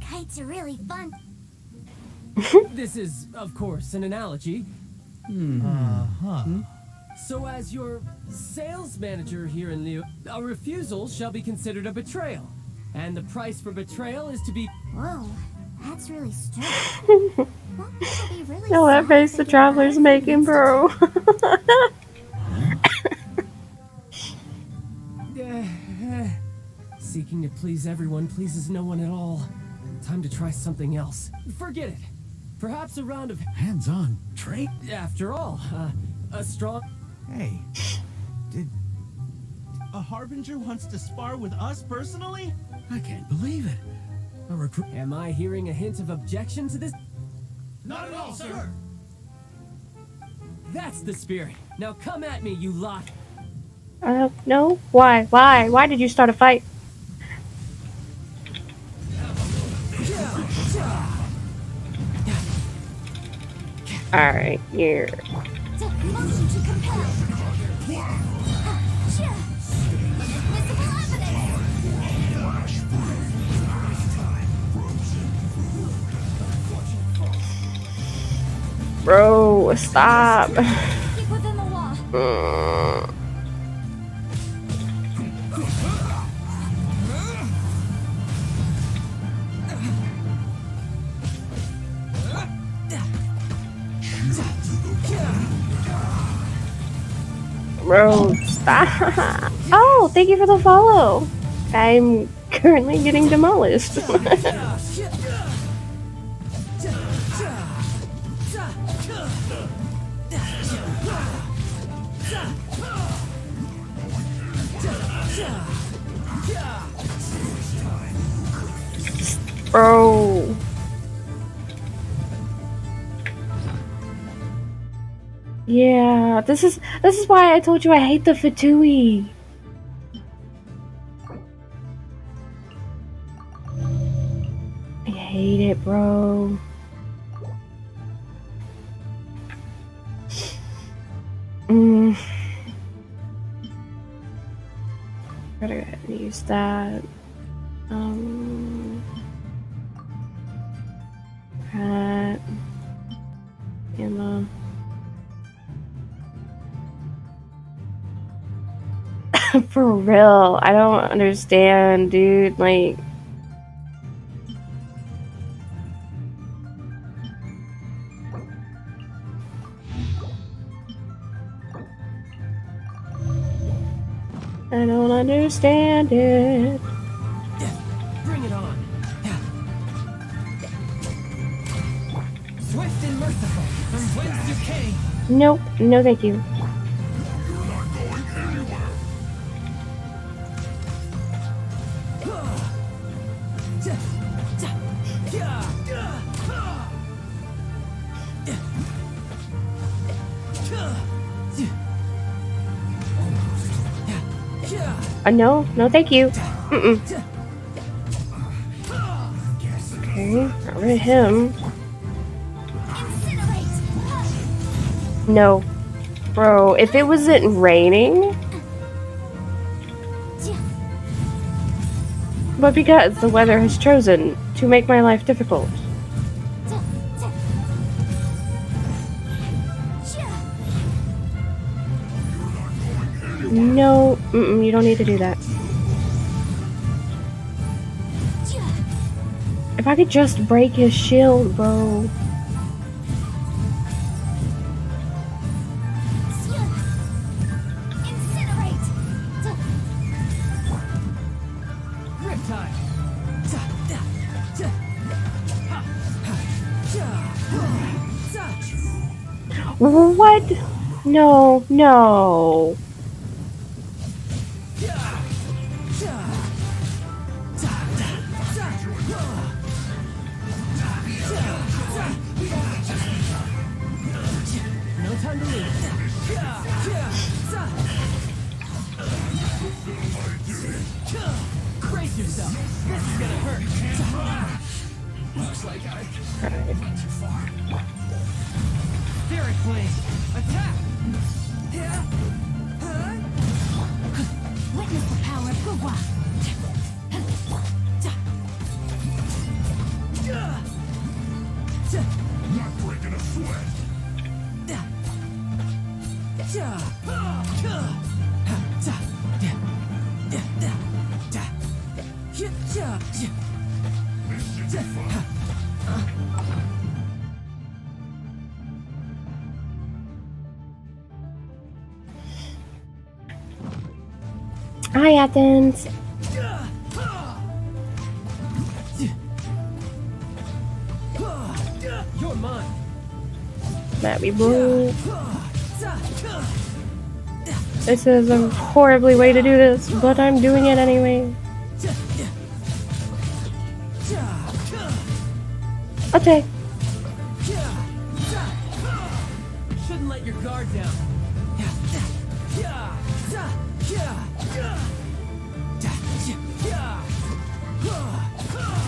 Kites are really fun. This is, of course, an analogy. So as your sales manager here in Liyue, a refusal shall be considered a betrayal. And the price for betrayal is to be... Whoa, that's really strict. Won't people be really No, that sad face if the they get traveler's bad making, bro. Seeking to please everyone pleases no one at all. Time to try something else. Forget it. Perhaps a round of... Hands-on trade? After all, a strong... Hey, did a Harbinger wants to spar with us personally? I can't believe it. A recruit. Am I hearing a hint of objection to this? Not at all, sir. That's the spirit. Now come at me, you lot. No? Why? Why did you start a fight? Alright, you're... Motion to compel. Visible evidence. Bro, stop. Keep within the law. Bro, stop. Oh, thank you for the follow. I'm currently getting demolished. Bro. Yeah, this is why I told you I hate the Fatui. I hate it, bro. Gotta go ahead and use that. That. Ammo. For real, I don't understand, dude. Like, I don't understand it. Bring it on. Swift and merciful, from whence you came. Nope, no thank you. No, no thank you. Okay, got rid of him. No. Bro, if it wasn't raining... But because the weather has chosen to make my life difficult. No, you don't need to do that. If I could just break his shield, bro. What? No, no. Brace yourself. This is gonna hurt. Looks like I went too far. Spirit Blade, attack! Witness the power of Gugwa. Not breaking a sweat. Hi, Athens. You're mine. Matt, bro. This is a horribly way to do this, but I'm doing it anyway. Okay. Shouldn't let your guard down.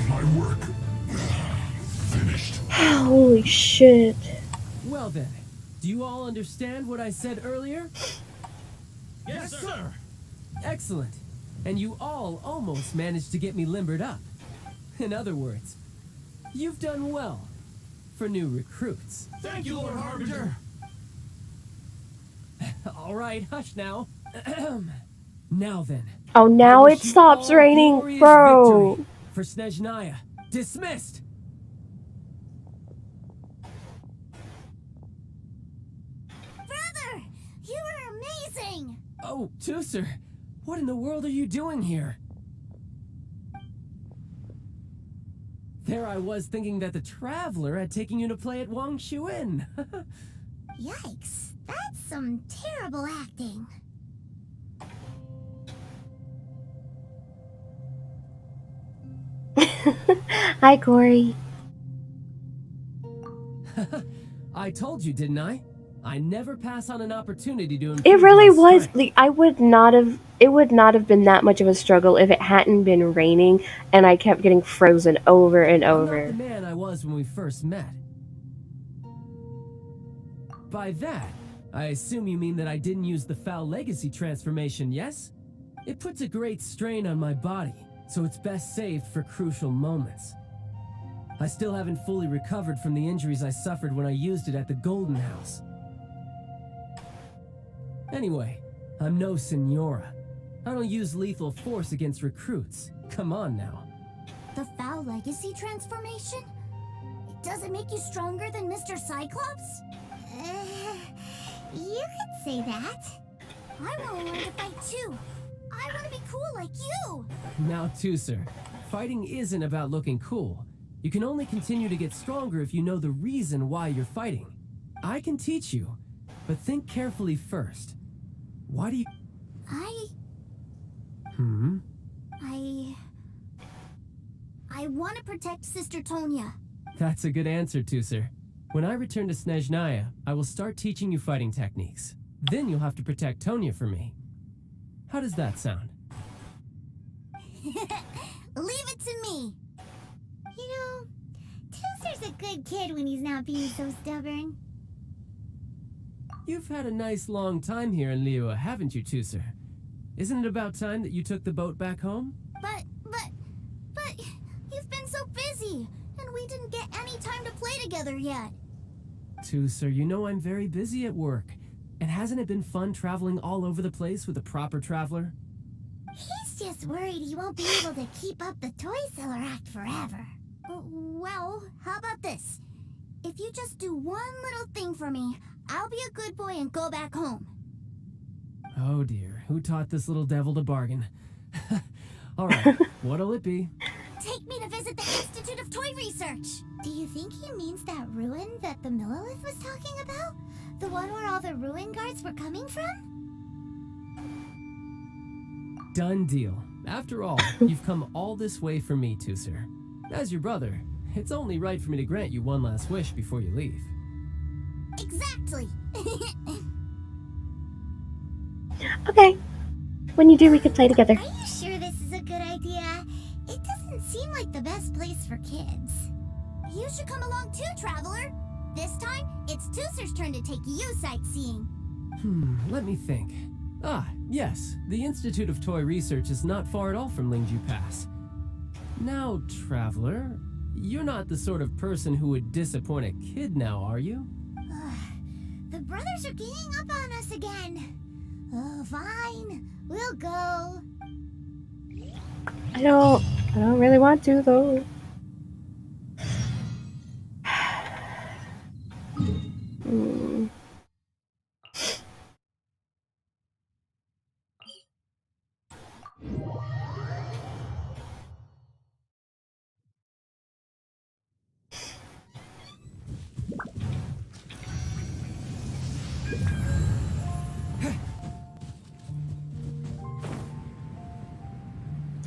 My work finished. Holy shit. Well then, do you all understand what I said earlier? Yes, sir. Excellent. And you all almost managed to get me limbered up. In other words, you've done well for new recruits. Thank you, Lord Harbinger. All right, hush now. Now then. Oh, now I it wish you stops all raining, glorious bro. victory for Snezhnaya. Dismissed. Brother, you are amazing. Oh, Tusser, what in the world are you doing here? There I was thinking that the Traveler had taken you to play at Wang Shuin. Yikes, that's some terrible acting. Hi, Corey. I told you, didn't I? I never pass on an opportunity to improve It really my was. strength. Like, I would not have. It would not have been that much of a struggle if it hadn't been raining and I kept getting frozen over and I'm not over. the man I was when we first met. By that, I assume you mean that I didn't use the Foul Legacy transformation, yes? It puts a great strain on my body, so it's best saved for crucial moments. I still haven't fully recovered from the injuries I suffered when I used it at the Golden House. Anyway, I'm no Senora. I don't use lethal force against recruits. Come on now. The Foul Legacy transformation? Does it make you stronger than Mr. Cyclops? You could say that. I want to learn to fight too. I want to be cool like you. Now, Tusser, fighting isn't about looking cool. You can only continue to get stronger if you know the reason why you're fighting. I can teach you, but think carefully first. Why do you... I want to protect Sister Tonya. That's a good answer, Tusser. When I return to Snezhnaya, I will start teaching you fighting techniques. Then you'll have to protect Tonya for me. How does that sound? Leave it to me. You know, Tusser's a good kid when he's not being so stubborn. You've had a nice long time here in Liyue, haven't you, Tusser? Isn't it about time that you took the boat back home? But, you've been so busy, and we didn't get any time to play together yet. Tusser, you know I'm very busy at work. And hasn't it been fun traveling all over the place with a proper traveler? He's just worried he won't be able to keep up the toy seller act forever. Well, how about this? If you just do one little thing for me, I'll be a good boy and go back home. Oh dear, who taught this little devil to bargain? Alright, what'll it be? Take me to visit the Institute of Toy Research. Do you think he means that ruin that the Millelith was talking about? The one where all the ruin guards were coming from? Done deal. After all, you've come all this way for me, Tusser. As your brother, it's only right for me to grant you one last wish before you leave. Exactly. Okay. When you do, we could play together. Are you sure this is a good idea? It doesn't seem like the best place for kids. You should come along too, Traveler. This time, it's Tusser's turn to take you sightseeing. Let me think. Ah, yes, the Institute of Toy Research is not far at all from Lingju Pass. Now, Traveler, you're not the sort of person who would disappoint a kid now, are you? The brothers are ganging up on us again. Oh, fine. We'll go. I don't really want to, though. Hmm.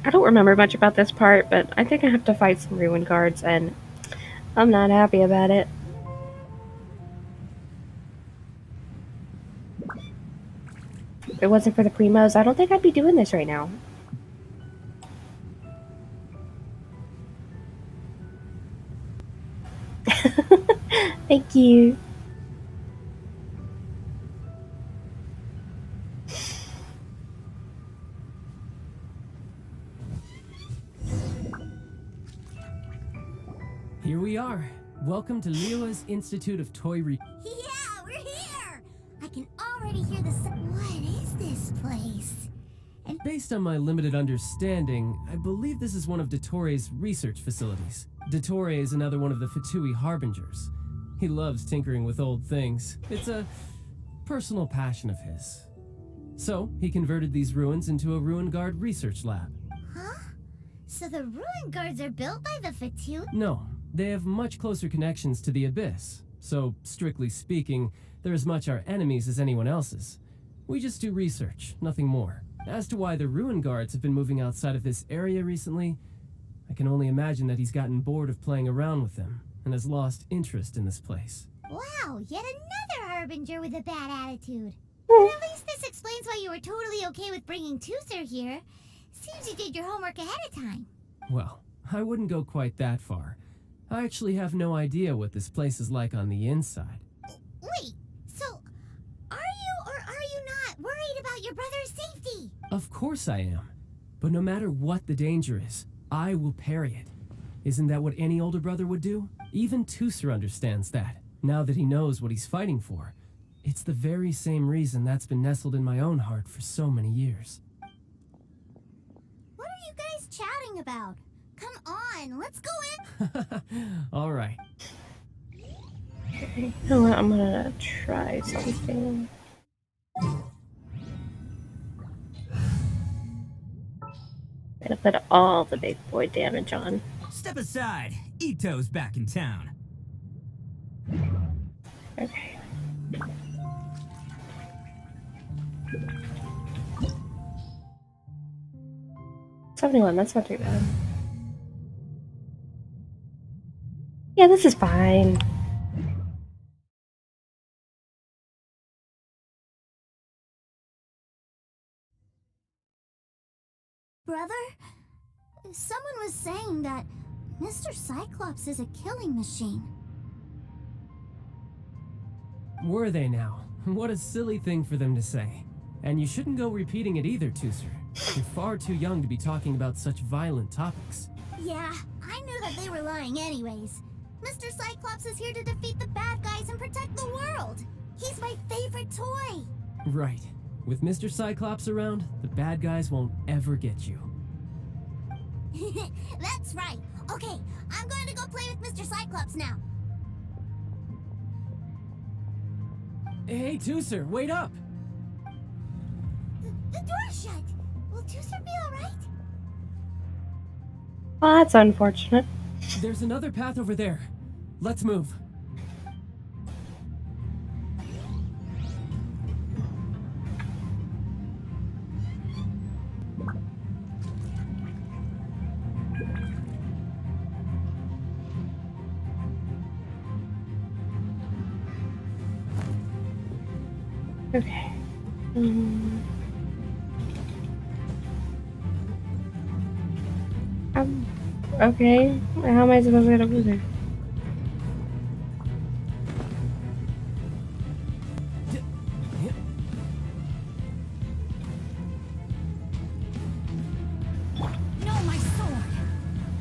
I don't remember much about this part, but I think I have to fight some ruin guards, and I'm not happy about it. If it wasn't for the Primos, I don't think I'd be doing this right now. Thank you. Here we are. Welcome to Liyue's Institute of Toy Re- Yeah, we're here! I can already hear the What is this place? Based on my limited understanding, I believe this is one of Dottore research facilities. Dottore is another one of the Fatui Harbingers. He loves tinkering with old things. It's a personal passion of his. So, he converted these ruins into a Ruin Guard research lab. Huh? So the ruin guards are built by the Fatui? No, they have much closer connections to the Abyss. So, strictly speaking, they're as much our enemies as anyone else's. We just do research, nothing more. As to why the Ruin Guards have been moving outside of this area recently, I can only imagine that he's gotten bored of playing around with them, and has lost interest in this place. Wow, yet another Harbinger with a bad attitude. But at least this explains why you were totally okay with bringing Tooser here. Seems you did your homework ahead of time. Well, I wouldn't go quite that far. I actually have no idea what this place is like on the inside. Wait, so are you or are you not worried about your brother's safety? Of course I am. But no matter what the danger is, I will parry it. Isn't that what any older brother would do? Even Tooser understands that, now that he knows what he's fighting for. It's the very same reason that's been nestled in my own heart for so many years. What are you guys chatting about? Come on, let's go in. All right. Okay, you know what? I'm gonna try something. Gonna put all the big boy damage on. Step aside. Ito's back in town. Okay. 71, that's not too bad. Yeah, this is fine. Brother, someone was saying that Mr. Cyclops is a killing machine. Were they now? What a silly thing for them to say. And you shouldn't go repeating it either, Tooser. You're far too young to be talking about such violent topics. Yeah, I knew that they were lying anyways. Mr. Cyclops is here to defeat the bad guys and protect the world. He's my favorite toy. Right. With Mr. Cyclops around, the bad guys won't ever get you. That's right. Okay, I'm going to go play with Mr. Cyclops now. Hey, Tooser, wait up! The door's shut. Will Tooser be alright? Well, that's unfortunate. There's another path over there. Let's move. Okay. Okay. How am I supposed to get over there? No, my sword.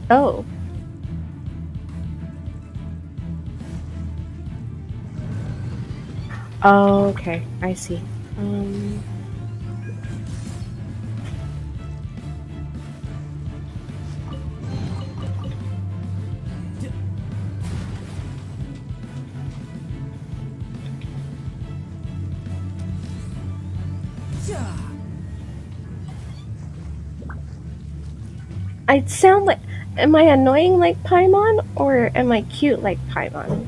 Oh. Oh, okay. I see. I sound like. Am I annoying like Paimon, or am I cute like Paimon?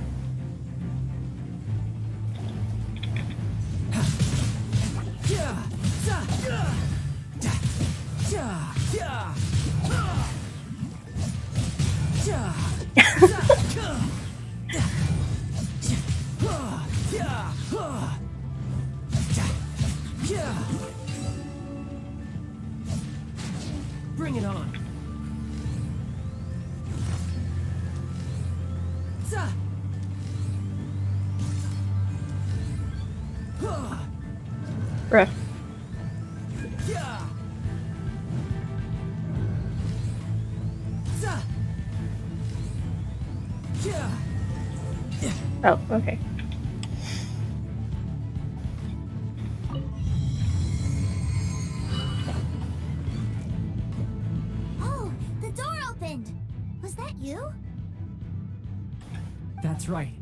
Bring it on. Bruh. Oh, okay. Oh, the door opened. Was that you? That's right.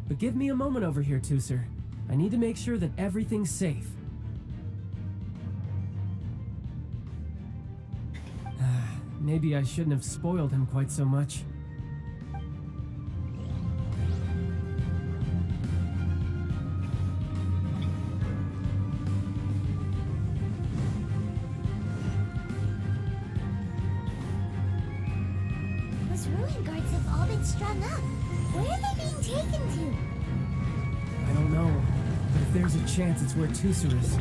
But give me a moment over here, Tusser. I need to make sure that everything's safe. Maybe I shouldn't have spoiled him quite so much. Those ruin guards have all been strung up. Where are they being taken to? I don't know, but if there's a chance it's where Tusser is,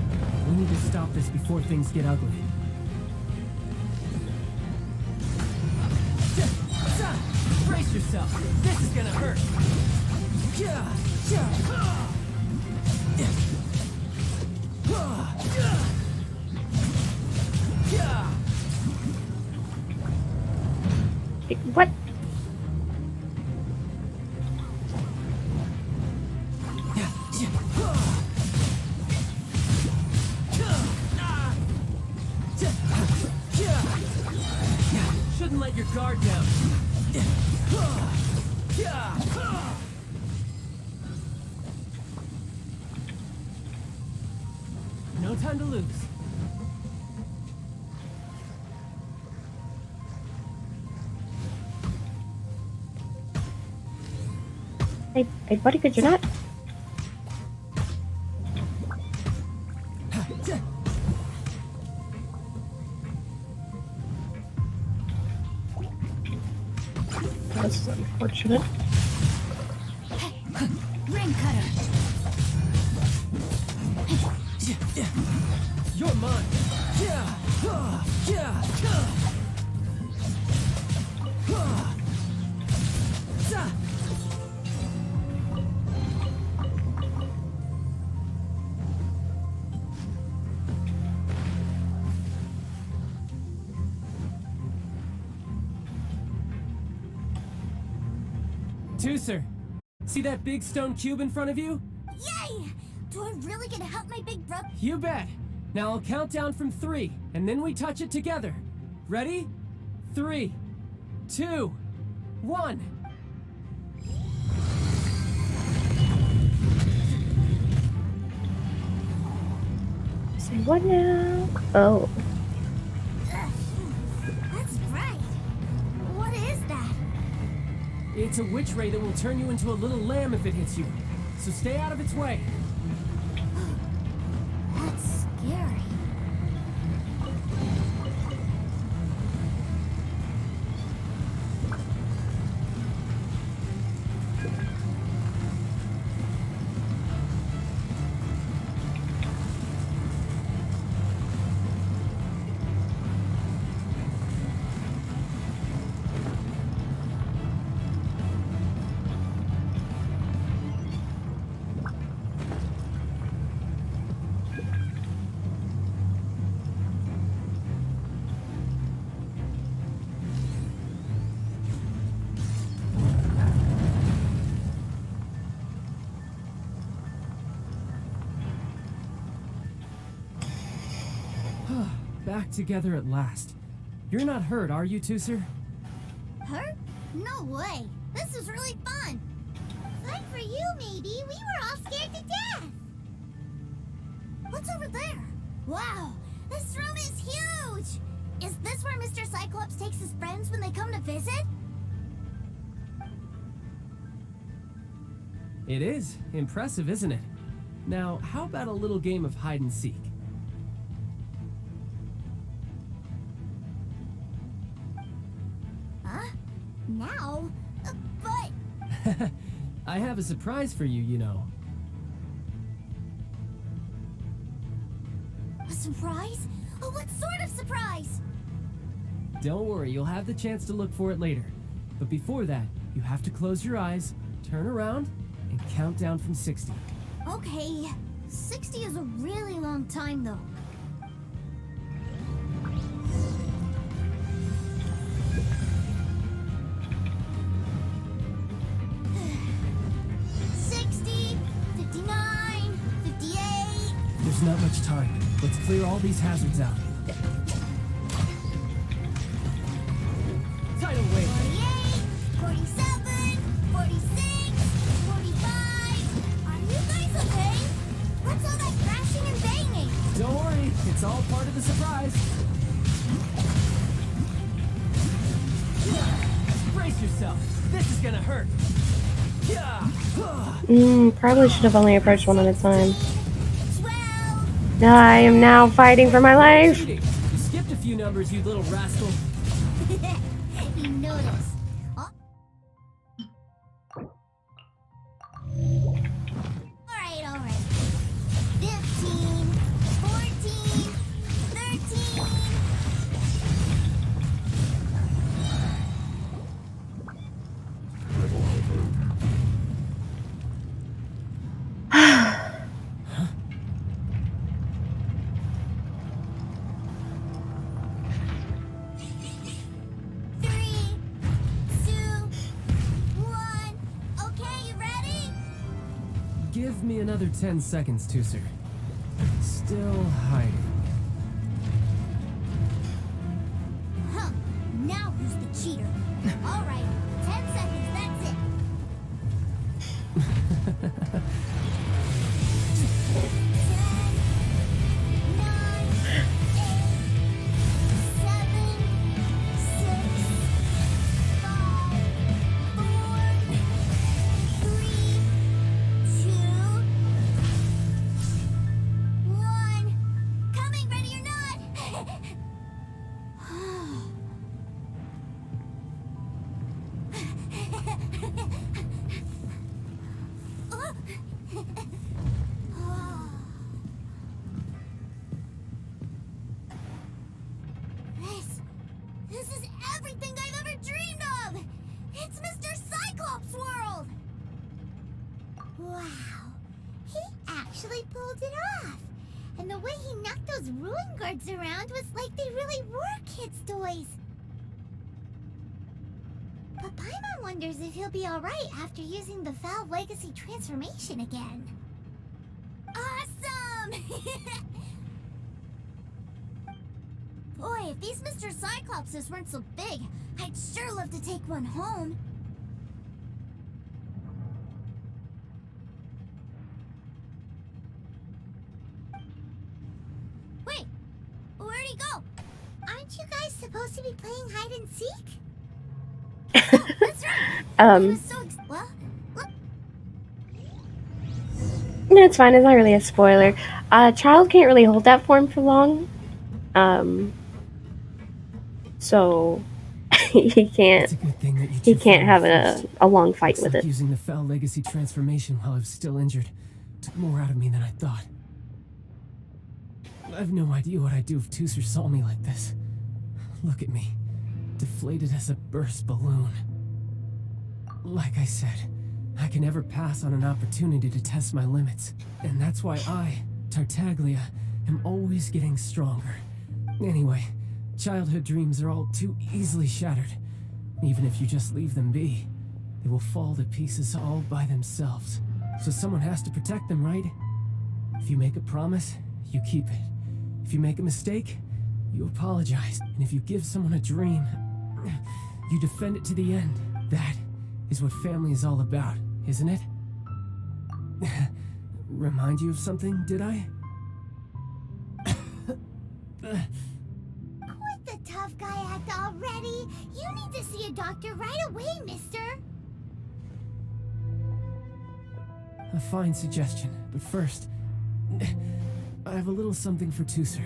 we need to stop this before things get ugly. Brace yourself. This is gonna hurt. What? Shouldn't let your guard down. No time to lose. Hey, buddy, could you not? That's unfortunate. Ring cutter. You're mine. Tusser, see that big stone cube in front of you? Yay! Do I really get to help my big brother? You bet. Now I'll count down from 3, and then we touch it together. Ready? 3, 2, 1. Say what now? Oh. That's right. What is that? It's a witch ray that will turn you into a little lamb if it hits you. So stay out of its way. That's scary. Back together at last. You're not hurt, are you, Tusser? Hurt? No way. This was really fun. Fun for you, maybe. We were all scared to death. What's over there? Wow, this room is huge! Is this where Mr. Cyclops takes his friends when they come to visit? It is. Impressive, isn't it? Now, how about a little game of hide and seek? Huh? Now? But... I have a surprise for you, you know. A surprise? Oh, what sort of surprise? Don't worry, you'll have the chance to look for it later. But before that, you have to close your eyes, turn around, and count down from 60. Okay, 60 is a really long time though. There's not much time. Let's clear all these hazards out. Tidal wave. 48, 47, 46, 45. Are you guys okay? What's all that crashing and banging? Don't worry, it's all part of the surprise. Brace yourself. This is gonna hurt. Probably should have only approached one at a time. I am now fighting for my life. You skipped a few numbers, you little rascal. You noticed. Oh. Alright. 15, 14, 13. Give me another 10 seconds, Tooser. Still hiding. Huh. Now who's the cheater? Alright, 10 seconds, that's it. 10, 9, 8, 7, 6, 5, 4, 3, 2, 1. Coming, ready or not. This is everything I've ever dreamed of! It's Mr. Cyclops' world! Wow, he actually pulled it off! And the way he knocked those ruin guards around was like they really were kids' toys. But Paimon wonders if he'll be alright after using the Valve Legacy transformation again. Awesome! Boy, if these Mr. Cyclopses weren't so big, I'd sure love to take one home. Wait, where'd he go? Aren't you guys supposed to be playing hide and seek? Oh, that's right. I was so well, look. No, it's fine. It's not really a spoiler. Child can't really hold that form for long. So he can't. It's a good thing that you He two can't have fought a long fight It's with like it. using the Foul Legacy transformation while I was still injured took more out of me than I thought. I have no idea what I'd do if Tooser saw me like this. Look at me, deflated as a burst balloon. Like I said, I can never pass on an opportunity to test my limits, and that's why I, Tartaglia, am always getting stronger. Anyway, childhood dreams are all too easily shattered. Even if you just leave them be, they will fall to pieces all by themselves. So someone has to protect them, right? If you make a promise, you keep it. If you make a mistake, you apologize. And if you give someone a dream, you defend it to the end. That is what family is all about, isn't it? Remind you of something, did I? Quit the tough guy act already. You need to see a doctor right away, mister. A fine suggestion, but first, I have a little something for Tusser.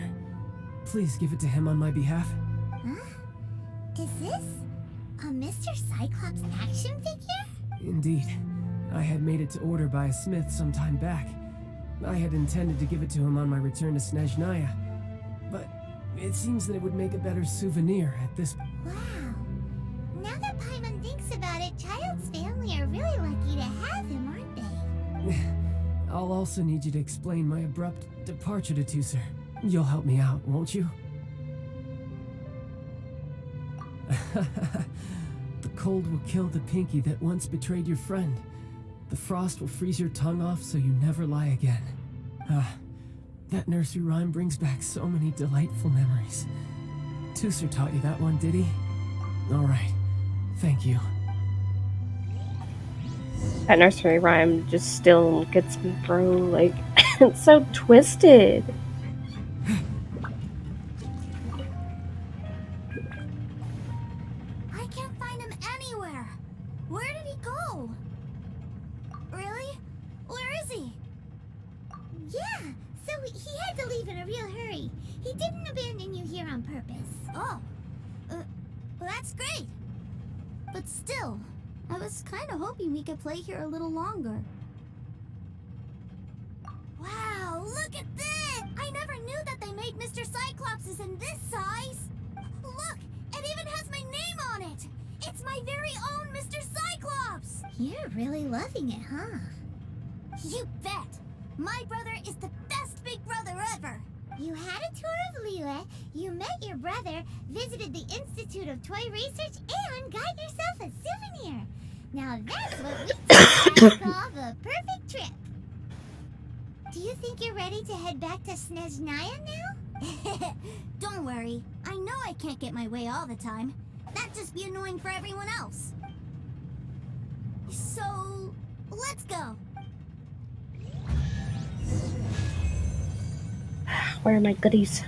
Please give it to him on my behalf. Huh? Is this a Mr. Cyclops action figure? Indeed. I had made it to order by a smith some time back. I had intended to give it to him on my return to Snezhnaya, but it seems that it would make a better souvenir at this point. Wow. Now that Paimon thinks about it, Child's family are really lucky to have him, aren't they? I'll also need you to explain my abrupt departure to Tusser. You'll help me out, won't you? The cold will kill the pinky that once betrayed your friend. The frost will freeze your tongue off so you never lie again. That nursery rhyme brings back so many delightful memories. Tusser taught you that one, did he? All right. Thank you. That nursery rhyme just still gets me, bro. Like, it's so twisted. I can't find him anywhere. Where did he go? Really? Where is he? Yeah, so he had to leave in a real hurry. He didn't abandon you here on purpose. Oh, well, that's great. But still, I was kind of hoping we could play here a little longer. Wow, look at this! I never knew that they made Mr. Cyclopses in this size. Look, it even has my name on it. It's my very own Mr. Cyclops. You're really loving it, huh? You bet. My brother is the best big brother ever. You had a tour of Liyue, you met your brother, visited the Institute of Toy Research, and got yourself a souvenir. Now that's what we call the perfect trip. Do you think you're ready to head back to Snezhnaya now? Don't worry. I know I can't get my way all the time. That'd just be annoying for everyone else. So, let's go. Where are my goodies?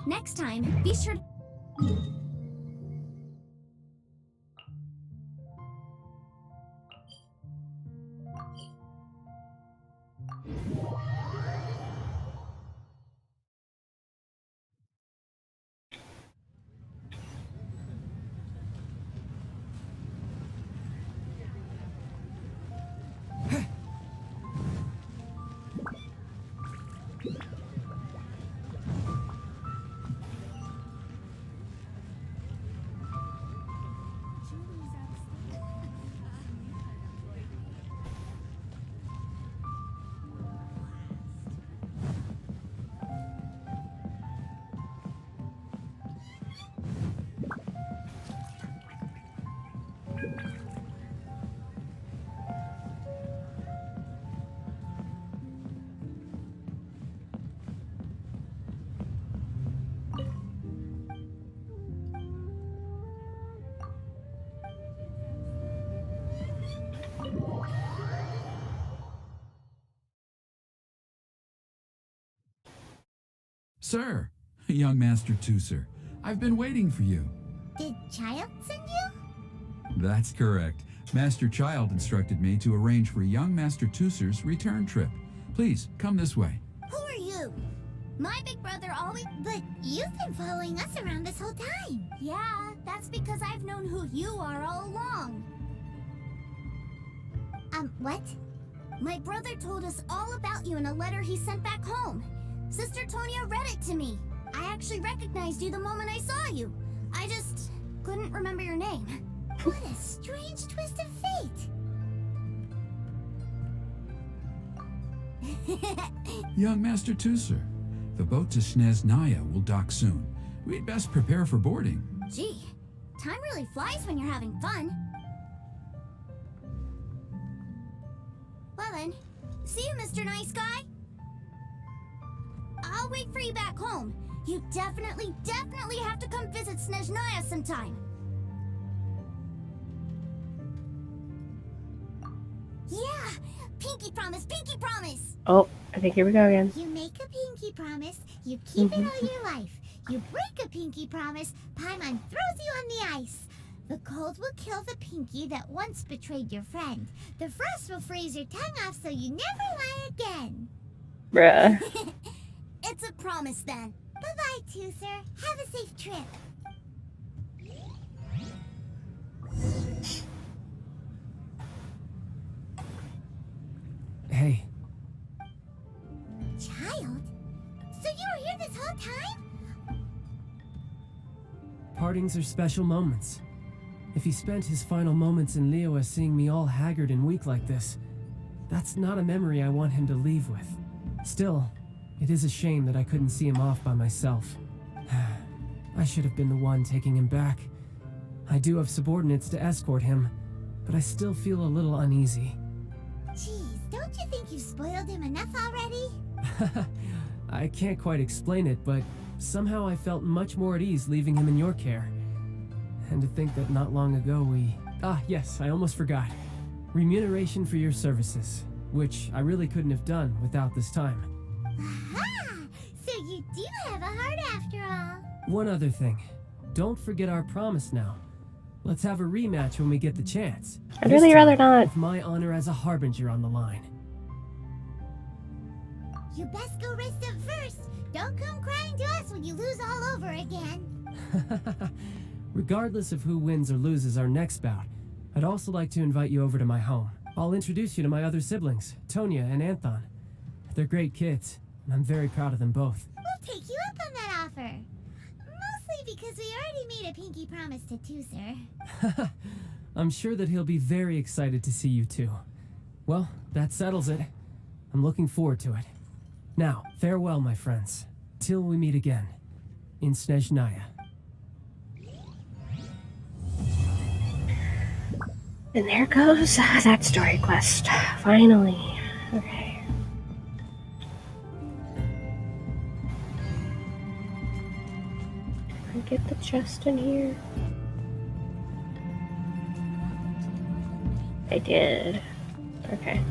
Next time, be sure to... Sir, young Master Tusser, I've been waiting for you. Did Child send you? That's correct. Master Child instructed me to arrange for young Master Tusser's return trip. Please, come this way. Who are you? My big brother always... But you've been following us around this whole time. Yeah, that's because I've known who you are all along. What? My brother told us all about you in a letter he sent back home. Sister Tonia read it to me. I actually recognized you the moment I saw you. I just couldn't remember your name. What a strange twist of fate. Young Master Tusser, the boat to Snezhnaya will dock soon. We'd best prepare for boarding. Gee, time really flies when you're having fun. Well then, see you, Mr. Nice Guy. I'll wait for you back home. You definitely have to come visit Snezhnaya sometime. Yeah, pinky promise, pinky promise. Oh, I think here we go again. You make a pinky promise, you keep it all your life. You break a pinky promise, Paimon throws you on the ice. The cold will kill the pinky that once betrayed your friend. The frost will freeze your tongue off so you never lie again. Bruh. It's a promise then. Bye-bye, Tooser. Have a safe trip. Hey, Child? So you were here this whole time? partings are special moments. If he spent his final moments in Liyue seeing me all haggard and weak like this, that's not a memory I want him to leave with. Still, it is a shame that I couldn't see him off by myself. I should have been the one taking him back. I do have subordinates to escort him, but I still feel a little uneasy. Jeez, don't you think you spoiled him enough already? I can't quite explain it, but somehow I felt much more at ease leaving him in your care. And to think that not long ago we... Ah, yes, I almost forgot. Remuneration for your services, which I really couldn't have done without this time. Aha! So you do have a heart after all. One other thing. Don't forget our promise now. Let's have a rematch when we get the chance. I'd really rather This time, not. with my honor as a harbinger on the line. You best go rest up first. Don't come crying to us when you lose all over again. Regardless of who wins or loses our next bout, I'd also like to invite you over to my home. I'll introduce you to my other siblings, Tonya and Anthon. They're great kids, and I'm very proud of them both. We'll take you up on that offer. Mostly because we already made a pinky promise to Tooser. I'm sure that he'll be very excited to see you too. Well, that settles it. I'm looking forward to it. Now, farewell, my friends. Till we meet again. In Snezhnaya. And there goes that story quest. Finally. Okay. Can I get the chest in here? I did. Okay.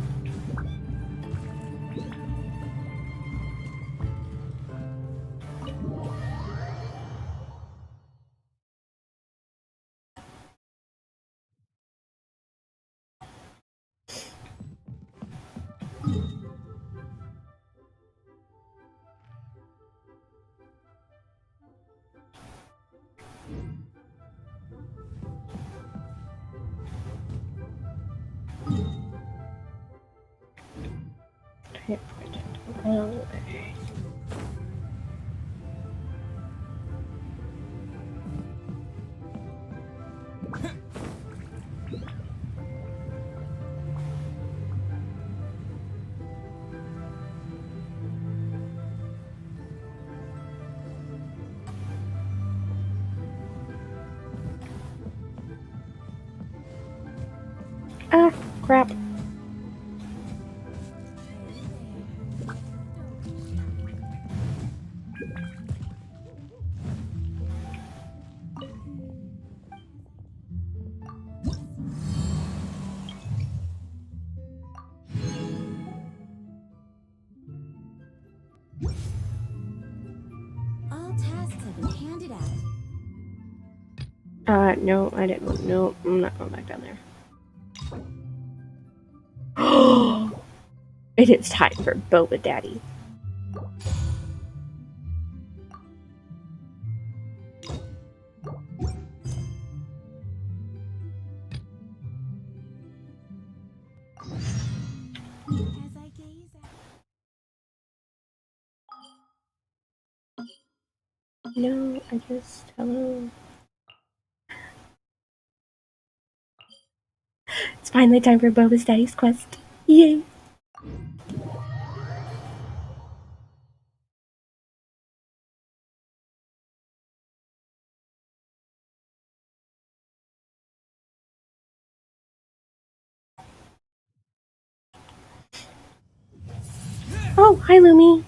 Okay. Ah, crap. All tasks have been handed out. No, I didn't. No, I'm not going back down there. It is time for Boba Daddy. As I gaze at... No, I just... Hello. It's finally time for Boba's Daddy's quest. Yay! Oh, hi, Lumi.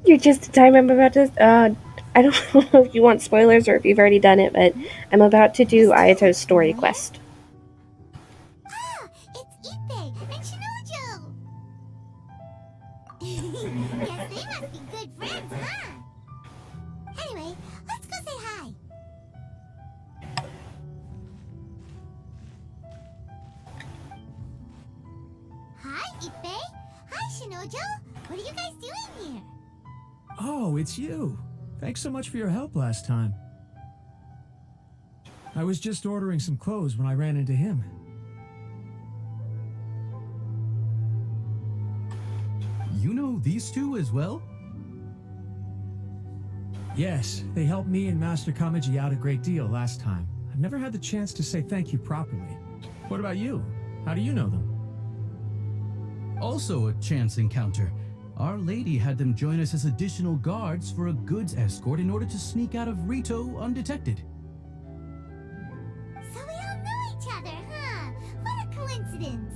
You're just in time. I'm about to. I don't know if you want spoilers or if you've already done it, but I'm about to do Ayato's story quest. Ah, it's Ippei and Shinojo! Guess they must be good friends, huh? Anyway, let's go say hi. Hi, Ippei. Hi, Shinojo. What are you guys doing here? Oh, it's you. Thanks so much for your help last time. I was just ordering some clothes when I ran into him. You know these two as well? Yes, they helped me and Master Kamaji out a great deal last time. I've never had the chance to say thank you properly. What about you? How do you know them? Also a chance encounter. Our lady had them join us as additional guards for a goods escort in order to sneak out of Rito undetected. So we all know each other, huh? What a coincidence.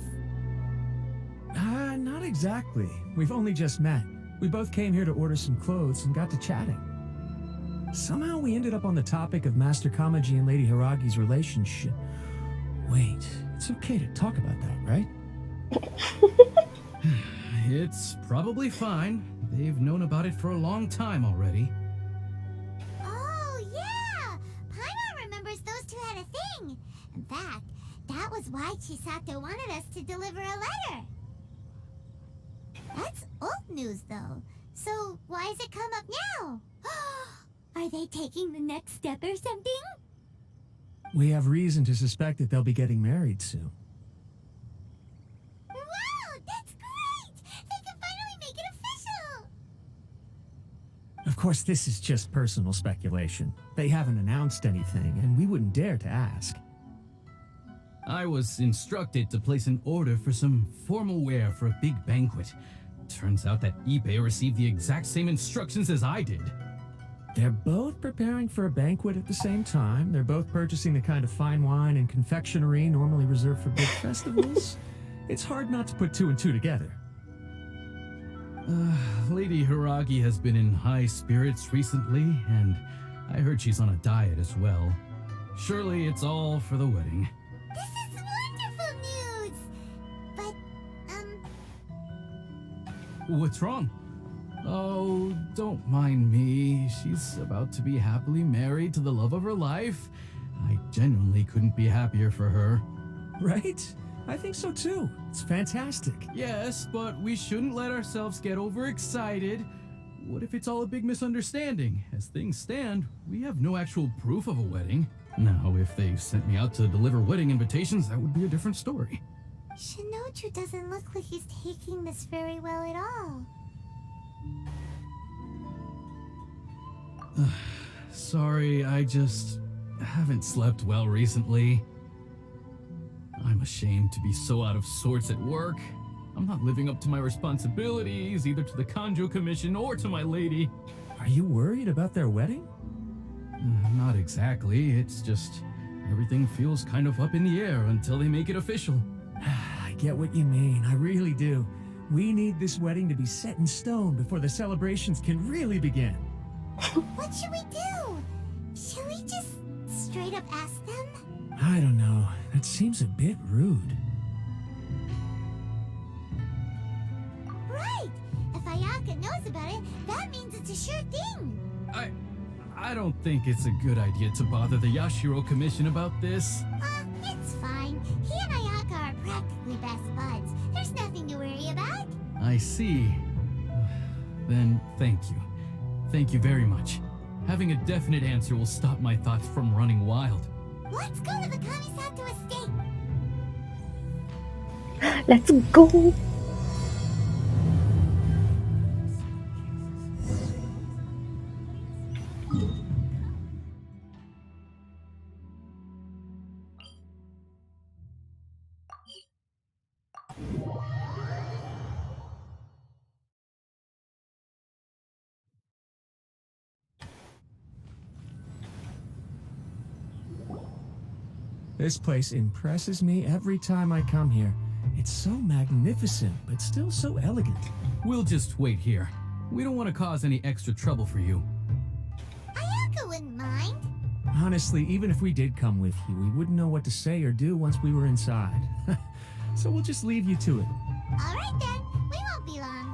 Not exactly. We've only just met. We both came here to order some clothes and got to chatting. Somehow we ended up on the topic of Master Kamaji and Lady Hiragi's relationship. Wait, it's okay to talk about that, right? It's probably fine. They've known about it for a long time already. Oh, yeah! Paimon remembers those two had a thing. In fact, that was why Chisato wanted us to deliver a letter. That's old news, though. So why has it come up now? Are they taking the next step or something? We have reason to suspect that they'll be getting married soon. Wow, that's great! They can finally make it official! Of course, this is just personal speculation. They haven't announced anything, and we wouldn't dare to ask. I was instructed to place an order for some formal wear for a big banquet. Turns out that Ippei received the exact same instructions as I did. They're both preparing for a banquet at the same time. They're both purchasing the kind of fine wine and confectionery normally reserved for big festivals. It's hard not to put two and two together. Lady Hiragi has been in high spirits recently, and I heard she's on a diet as well. Surely it's all for the wedding. This is wonderful news! But, What's wrong? Oh, don't mind me. She's about to be happily married to the love of her life. I genuinely couldn't be happier for her. Right? I think so too. It's fantastic. Yes, but we shouldn't let ourselves get overexcited. What if it's all a big misunderstanding? As things stand, we have no actual proof of a wedding. Now, if they sent me out to deliver wedding invitations, that would be a different story. Shinoju doesn't look like he's taking this very well at all. Sorry, I just haven't slept well recently. I'm ashamed to be so out of sorts at work. I'm not living up to my responsibilities, either to the Kanjo Commission or to my lady. Are you worried about their wedding? Not exactly. It's just everything feels kind of up in the air until they make it official. I get what you mean. I really do. We need this wedding to be set in stone before the celebrations can really begin. What should we do? Should we just straight up ask them? I don't know. That seems a bit rude. Right! If Ayaka knows about it, that means it's a sure thing. I don't think it's a good idea to bother the Yashiro Commission about this. It's fine. He and Ayaka are practically best buds. There's nothing to worry about. I see. Then thank you. Thank you very much. Having a definite answer will stop my thoughts from running wild. Let's go to the Kamisato estate. Let's go! This place impresses me every time I come here. It's so magnificent, but still so elegant. We'll just wait here. We don't want to cause any extra trouble for you. Ayaka wouldn't mind. Honestly, even if we did come with you, we wouldn't know what to say or do once we were inside. So we'll just leave you to it. All right then, we won't be long.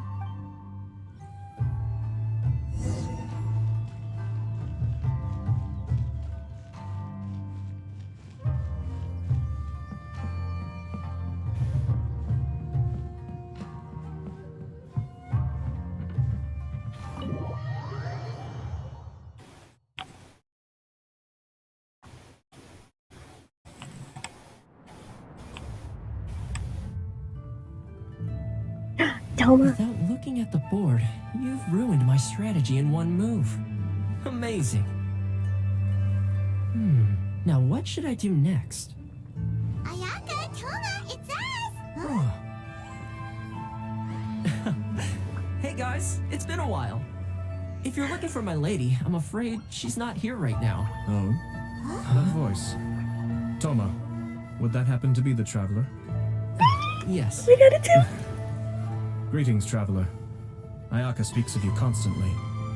Toma. Without looking at the board, you've ruined my strategy in one move. Amazing. Now what should I do next? Ayaka, Toma, it's us! Hey guys, it's been a while. If you're looking for my lady, I'm afraid she's not here right now. Oh? That voice. Toma, would that happen to be the traveler? Yes. We got it too. Greetings, traveler. Ayaka speaks of you constantly.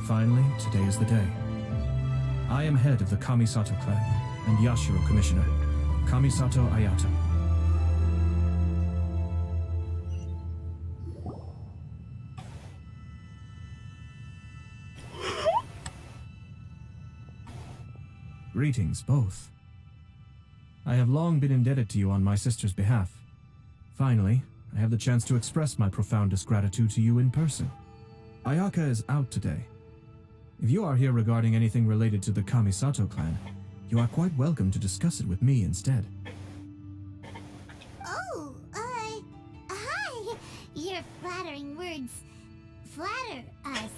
Finally, today is the day. I am head of the Kamisato clan and Yashiro commissioner, Kamisato Ayata. Greetings, both. I have long been indebted to you on my sister's behalf. Finally, I have the chance to express my profoundest gratitude to you in person. Ayaka is out today. If you are here regarding anything related to the Kamisato clan, you are quite welcome to discuss it with me instead. Oh, hi. Your flattering words flatter us.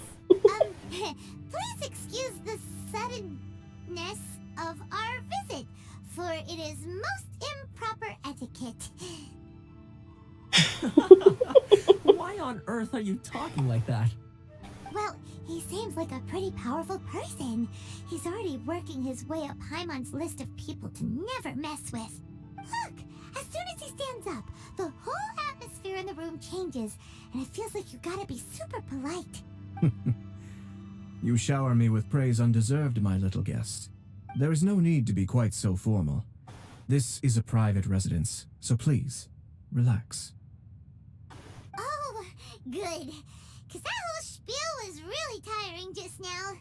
Please excuse the suddenness of our visit, for it is most improper etiquette. Why on earth are you talking like that? Well, he seems like a pretty powerful person. He's already working his way up Paimon's list of people to never mess with. Look, as soon as he stands up, the whole atmosphere in the room changes, and it feels like you gotta be super polite. You shower me with praise undeserved, my little guest. There is no need to be quite so formal. This is a private residence, so please, relax. Oh, good. Because that whole spiel was really tiring just now.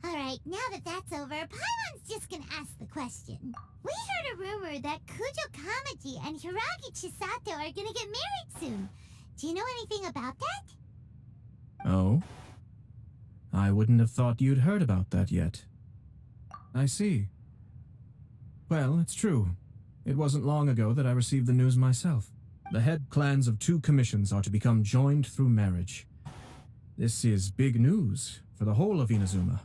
Alright, now that that's over, Paimon's just gonna ask the question. We heard a rumor that Kujo Kamaji and Hiragi Chisato are gonna get married soon. Do you know anything about that? Oh? I wouldn't have thought you'd heard about that yet. I see. Well, it's true. It wasn't long ago that I received the news myself. The head clans of 2 commissions are to become joined through marriage. This is big news for the whole of Inazuma.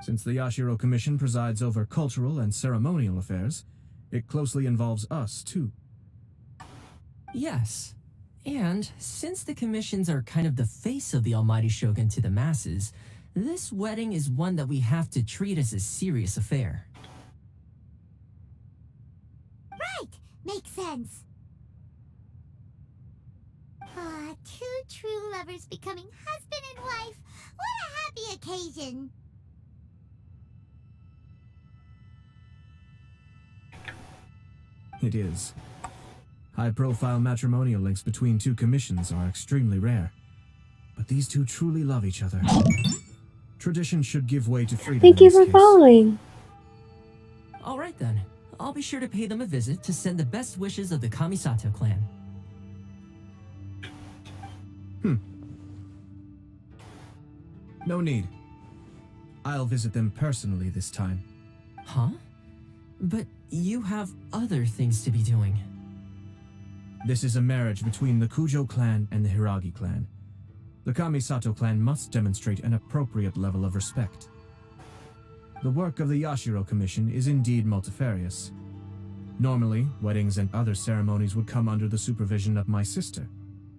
Since the Yashiro Commission presides over cultural and ceremonial affairs, it closely involves us, too. Yes. And since the commissions are kind of the face of the Almighty Shogun to the masses, this wedding is one that we have to treat as a serious affair. Right! Makes sense. Ah, 2 true lovers becoming husband and wife. What a happy occasion. It is. High-profile matrimonial links between 2 commissions are extremely rare. But these 2 truly love each other. Tradition should give way to freedom. Thank you for following. All right then. I'll be sure to pay them a visit to send the best wishes of the Kamisato clan. No need. I'll visit them personally this time. Huh? But you have other things to be doing. This is a marriage between the Kujo clan and the Hiragi clan. The Kamisato clan must demonstrate an appropriate level of respect. The work of the Yashiro Commission is indeed multifarious. Normally, weddings and other ceremonies would come under the supervision of my sister,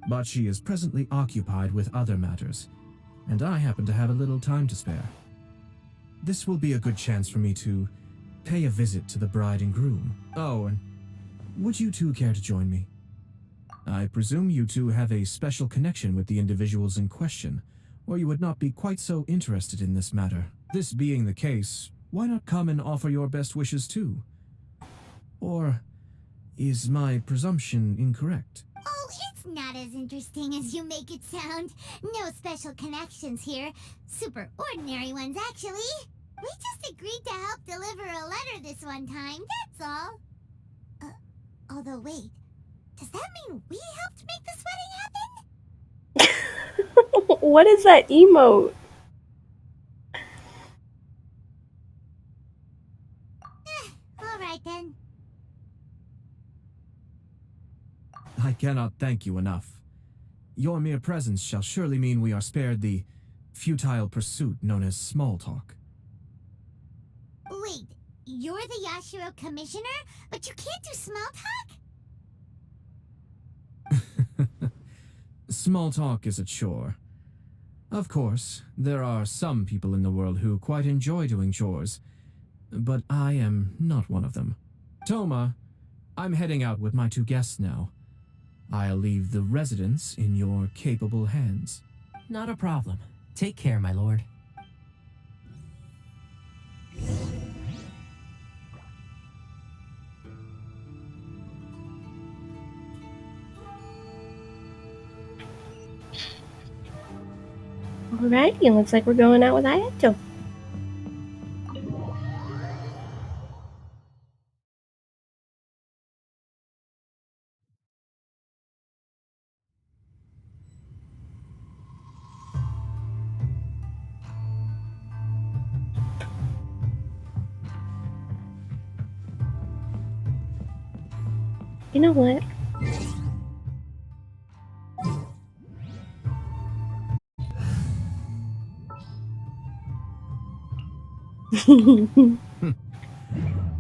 but she is presently occupied with other matters, and I happen to have a little time to spare. This will be a good chance for me to pay a visit to the bride and groom. Oh, and would you two care to join me? I presume you two have a special connection with the individuals in question, or you would not be quite so interested in this matter. This being the case, why not come and offer your best wishes too? Or is my presumption incorrect? Oh, it's not as interesting as you make it sound. No special connections here. Super ordinary ones, actually. We just agreed to help deliver a letter this one time, that's all. Although, wait. Does that mean we helped make this wedding happen? What is that emote? Alright then. I cannot thank you enough. Your mere presence shall surely mean we are spared the futile pursuit known as small talk. Wait, you're the Yashiro commissioner, but you can't do small talk? Small talk is a chore. Of course, there are some people in the world who quite enjoy doing chores, but I am not one of them. Toma, I'm heading out with my two guests now. I'll leave the residence in your capable hands. Not a problem. Take care, my lord. Alrighty, looks like we're going out with Ayato. You know what?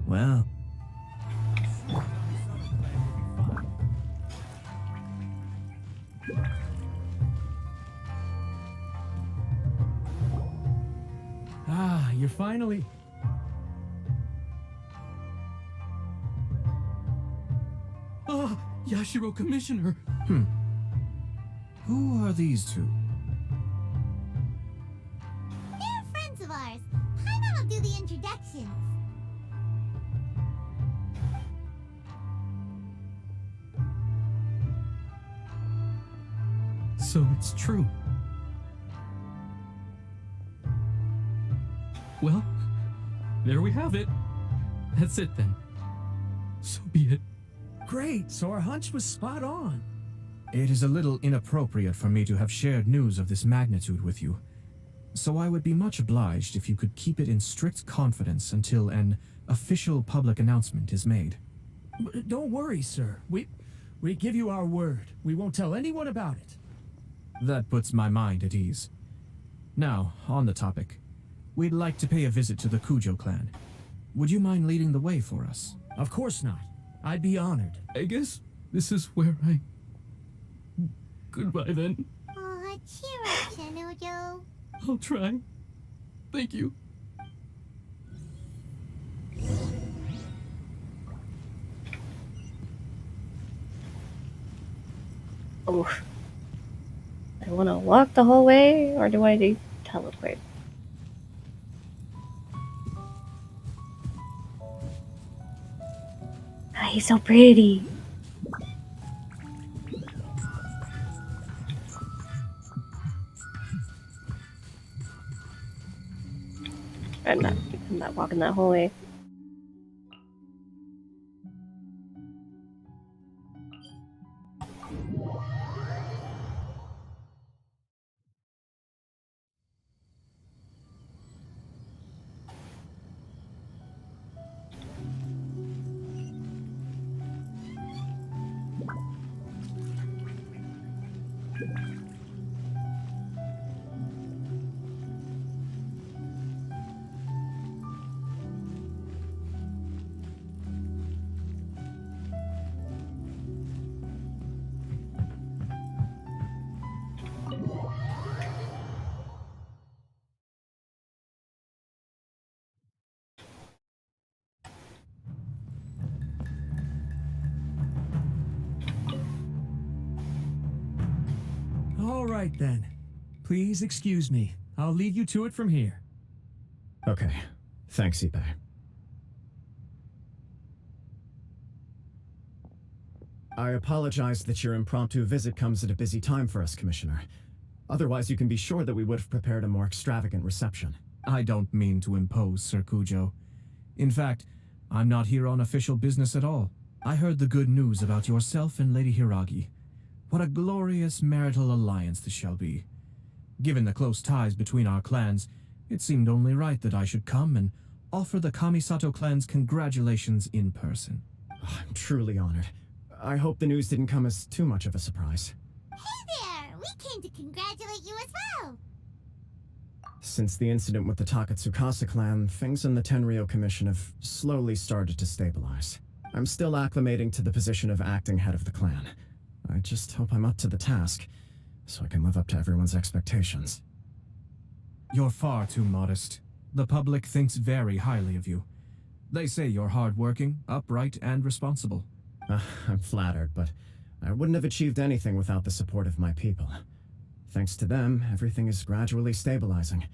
Well. Ah, you're finally... Ah, Yashiro Commissioner! Who are these two? They're friends of ours. Paimon will do the introductions. So it's true. Well, there we have it. That's it then. So be it. Great, so our hunch was spot on. It is a little inappropriate for me to have shared news of this magnitude with you, so I would be much obliged if you could keep it in strict confidence until an official public announcement is made. Don't worry, sir. We give you our word. We won't tell anyone about it. That puts my mind at ease. Now, on the topic. We'd like to pay a visit to the Kujo clan. Would you mind leading the way for us? Of course not. I'd be honored. I guess this is where I... Goodbye then. Aw, cheer up, Shanujo. I'll try. Thank you. Oh. I want to walk the whole way, or do I do teleport? Ah, he's so pretty. I'm not walking that whole way. All right then. Please excuse me. I'll lead you to it from here. Okay. Thanks, Ippei. I apologize that your impromptu visit comes at a busy time for us, Commissioner. Otherwise, you can be sure that we would have prepared a more extravagant reception. I don't mean to impose, Sir Kujo. In fact, I'm not here on official business at all. I heard the good news about yourself and Lady Hiragi. What a glorious marital alliance this shall be. Given the close ties between our clans, it seemed only right that I should come and offer the Kamisato clan's congratulations in person. I'm truly honored. I hope the news didn't come as too much of a surprise. Hey there! We came to congratulate you as well! Since the incident with the Takatsukasa clan, things in the Tenryou Commission have slowly started to stabilize. I'm still acclimating to the position of acting head of the clan. I just hope I'm up to the task, so I can live up to everyone's expectations. You're far too modest. The public thinks very highly of you. They say you're hardworking, upright, and responsible. I'm flattered, but I wouldn't have achieved anything without the support of my people. Thanks to them, everything is gradually stabilizing,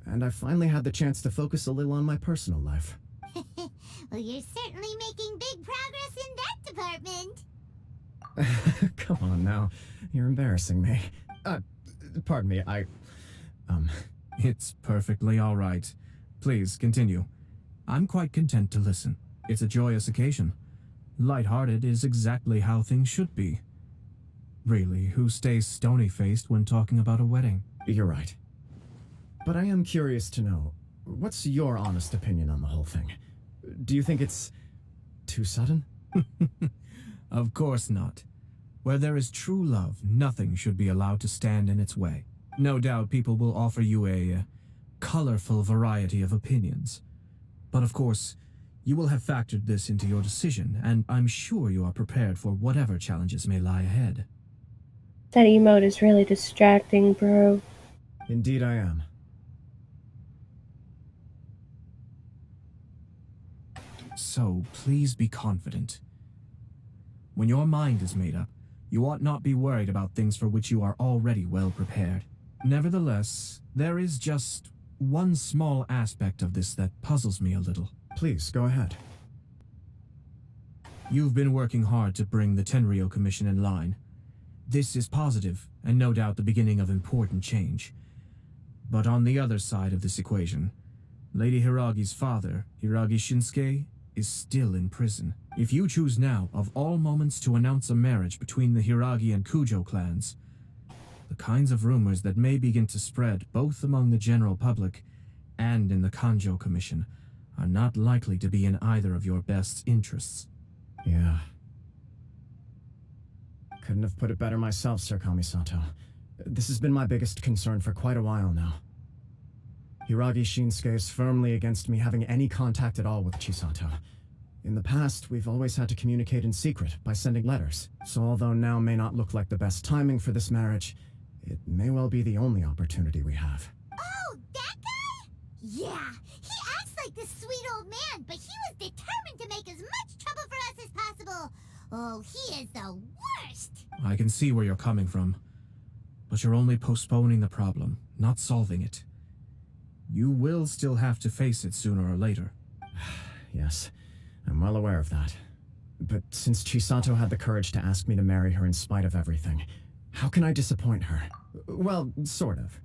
and I've finally had the chance to focus a little on my personal life. Well, you're certainly making big progress in that department. Come on now, you're embarrassing me. Pardon me, It's perfectly all right. Please, continue. I'm quite content to listen. It's a joyous occasion. Light-hearted is exactly how things should be. Really, who stays stony-faced when talking about a wedding? You're right. But I am curious to know, what's your honest opinion on the whole thing? Do you think it's too sudden? Of course not. Where there is true love, nothing should be allowed to stand in its way. No doubt people will offer you a colorful variety of opinions. But of course, you will have factored this into your decision, and I'm sure you are prepared for whatever challenges may lie ahead. That emote is really distracting, bro. Indeed I am. So, please be confident. When your mind is made up, you ought not be worried about things for which you are already well prepared. Nevertheless, there is just one small aspect of this that puzzles me a little. Please, go ahead. You've been working hard to bring the Tenryou Commission in line. This is positive, and no doubt the beginning of important change. But on the other side of this equation, Lady Hiragi's father, Hiragi Shinsuke, is still in prison. If you choose now, of all moments, to announce a marriage between the Hiragi and Kujo clans, the kinds of rumors that may begin to spread both among the general public and in the Kanjo Commission are not likely to be in either of your best interests. Yeah. Couldn't have put it better myself, Sir Kamisato. This has been my biggest concern for quite a while now. Hiragi Shinsuke is firmly against me having any contact at all with Chisato. In the past, we've always had to communicate in secret by sending letters. So although now may not look like the best timing for this marriage, it may well be the only opportunity we have. Oh, that guy? Yeah, he acts like this sweet old man, but he was determined to make as much trouble for us as possible. Oh, he is the worst! I can see where you're coming from, but you're only postponing the problem, not solving it. You will still have to face it sooner or later. Yes, I'm well aware of that. But since Chisato had the courage to ask me to marry her in spite of everything, how can I disappoint her? Well, sort of.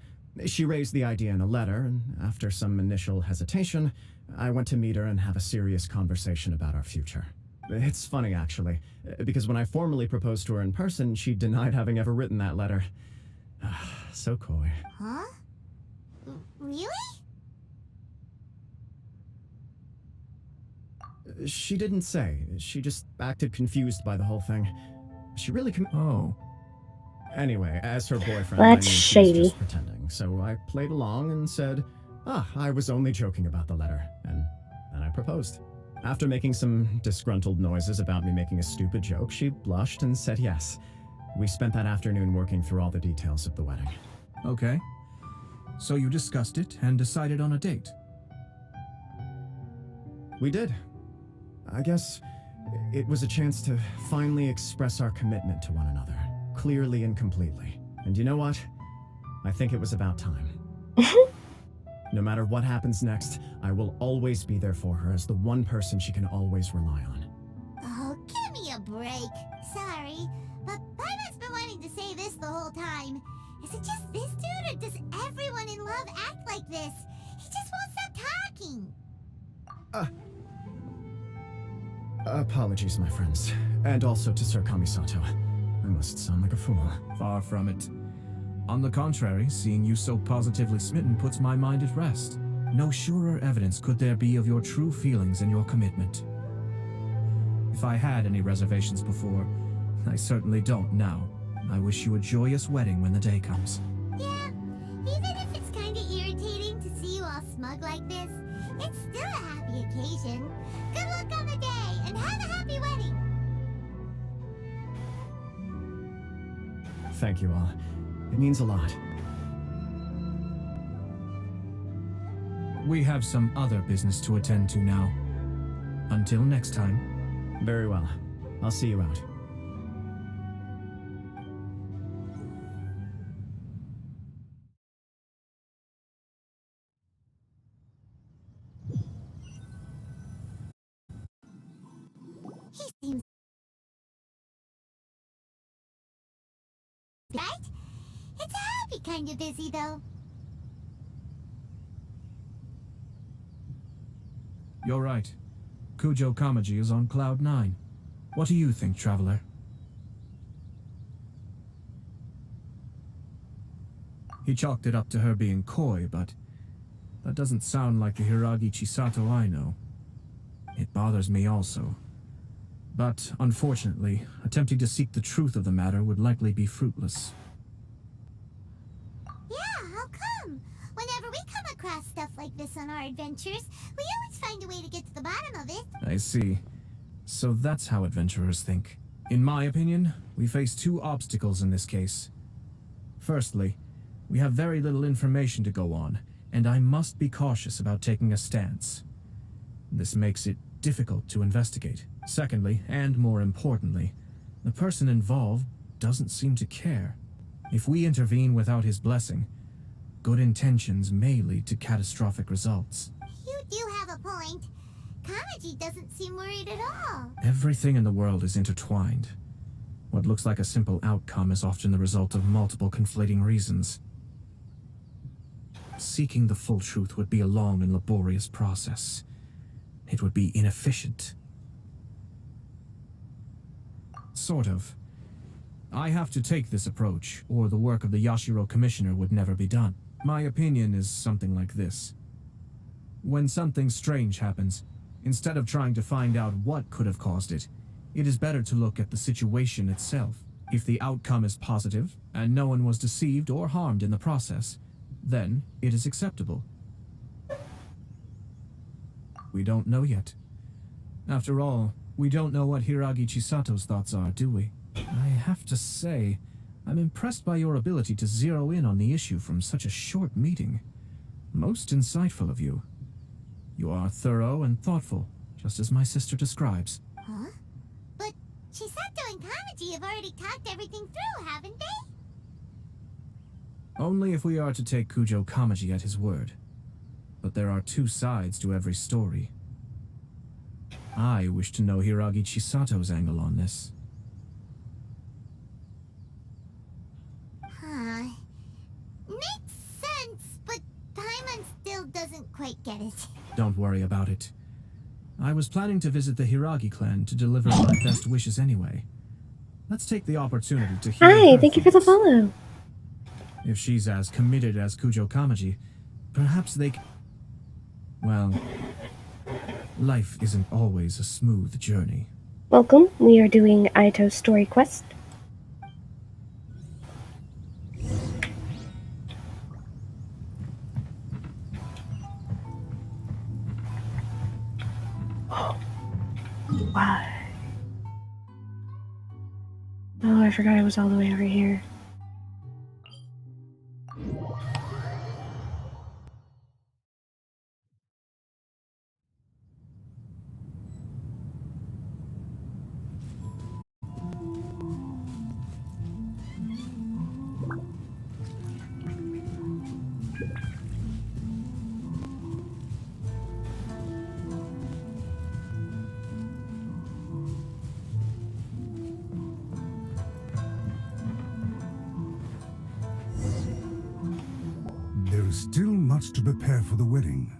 She raised the idea in a letter, and after some initial hesitation, I went to meet her and have a serious conversation about our future. It's funny, actually, because when I formally proposed to her in person, she denied having ever written that letter. So coy. Huh? Really? She didn't say. She just acted confused by the whole thing. She really Oh. Anyway, as her boyfriend, That's I knew shady. she was just pretending, so I played along and said, I was only joking about the letter, and then I proposed. After making some disgruntled noises about me making a stupid joke, she blushed and said yes. We spent that afternoon working through all the details of the wedding. Okay. So you discussed it and decided on a date? We did. I guess it was a chance to finally express our commitment to one another, clearly and completely. And you know what? I think it was about time. No matter what happens next, I will always be there for her as the one person she can always rely on. Oh, give me a break. Sorry, but Paimon's been wanting to say this the whole time. Is it just this dude, or does everyone in love act like this? He just won't stop talking. Apologies, my friends. And also to Sir Kamisato. I must sound like a fool. Far from it. On the contrary, seeing you so positively smitten puts my mind at rest. No surer evidence could there be of your true feelings and your commitment. If I had any reservations before, I certainly don't now. I wish you a joyous wedding when the day comes. Yeah, even if it's kinda irritating to see you all smug like this, it's still a happy occasion. Good luck on the day, and have a happy wedding! Thank you all. It means a lot. We have some other business to attend to now. Until next time. Very well. I'll see you out. He seems... right? It's a happy kind of busy, though. You're right. Kujo Kamaji is on Cloud 9. What do you think, Traveler? He chalked it up to her being coy, but that doesn't sound like the Hiragi Chisato I know. It bothers me also. But, unfortunately, attempting to seek the truth of the matter would likely be fruitless. Yeah, how come? Whenever we come across stuff like this on our adventures, we always find a way to get to the bottom of it. I see. So that's how adventurers think. In my opinion, we face two obstacles in this case. Firstly, we have very little information to go on, and I must be cautious about taking a stance. This makes it difficult to investigate. Secondly, and more importantly, the person involved doesn't seem to care. If we intervene without his blessing, good intentions may lead to catastrophic results. You do have a point. Kamaji doesn't seem worried at all. Everything in the world is intertwined. What looks like a simple outcome is often the result of multiple conflating reasons. Seeking the full truth would be a long and laborious process. It would be inefficient. Sort of. I have to take this approach, or the work of the Yashiro Commissioner would never be done. My opinion is something like this. When something strange happens, instead of trying to find out what could have caused it, it is better to look at the situation itself. If the outcome is positive, and no one was deceived or harmed in the process, then it is acceptable. We don't know yet. After all, we don't know what Hiragi Chisato's thoughts are, do we? I have to say, I'm impressed by your ability to zero in on the issue from such a short meeting. Most insightful of you. You are thorough and thoughtful, just as my sister describes. Huh? But Chisato and Kamaji have already talked everything through, haven't they? Only if we are to take Kujo Kamaji at his word. But there are two sides to every story. I wish to know Hiragi Chisato's angle on this. Huh. Makes sense, but Paimon still doesn't quite get it. Don't worry about it. I was planning to visit the Hiragi clan to deliver my best wishes anyway. Let's take the opportunity to hear Hi, her thank you for the thoughts. follow. If she's as committed as Kujo Kamaji, perhaps they well, life isn't always a smooth journey. Welcome. We are doing Aito's story quest. Why? Oh, I forgot I was all the way over here. Still much to prepare for the wedding.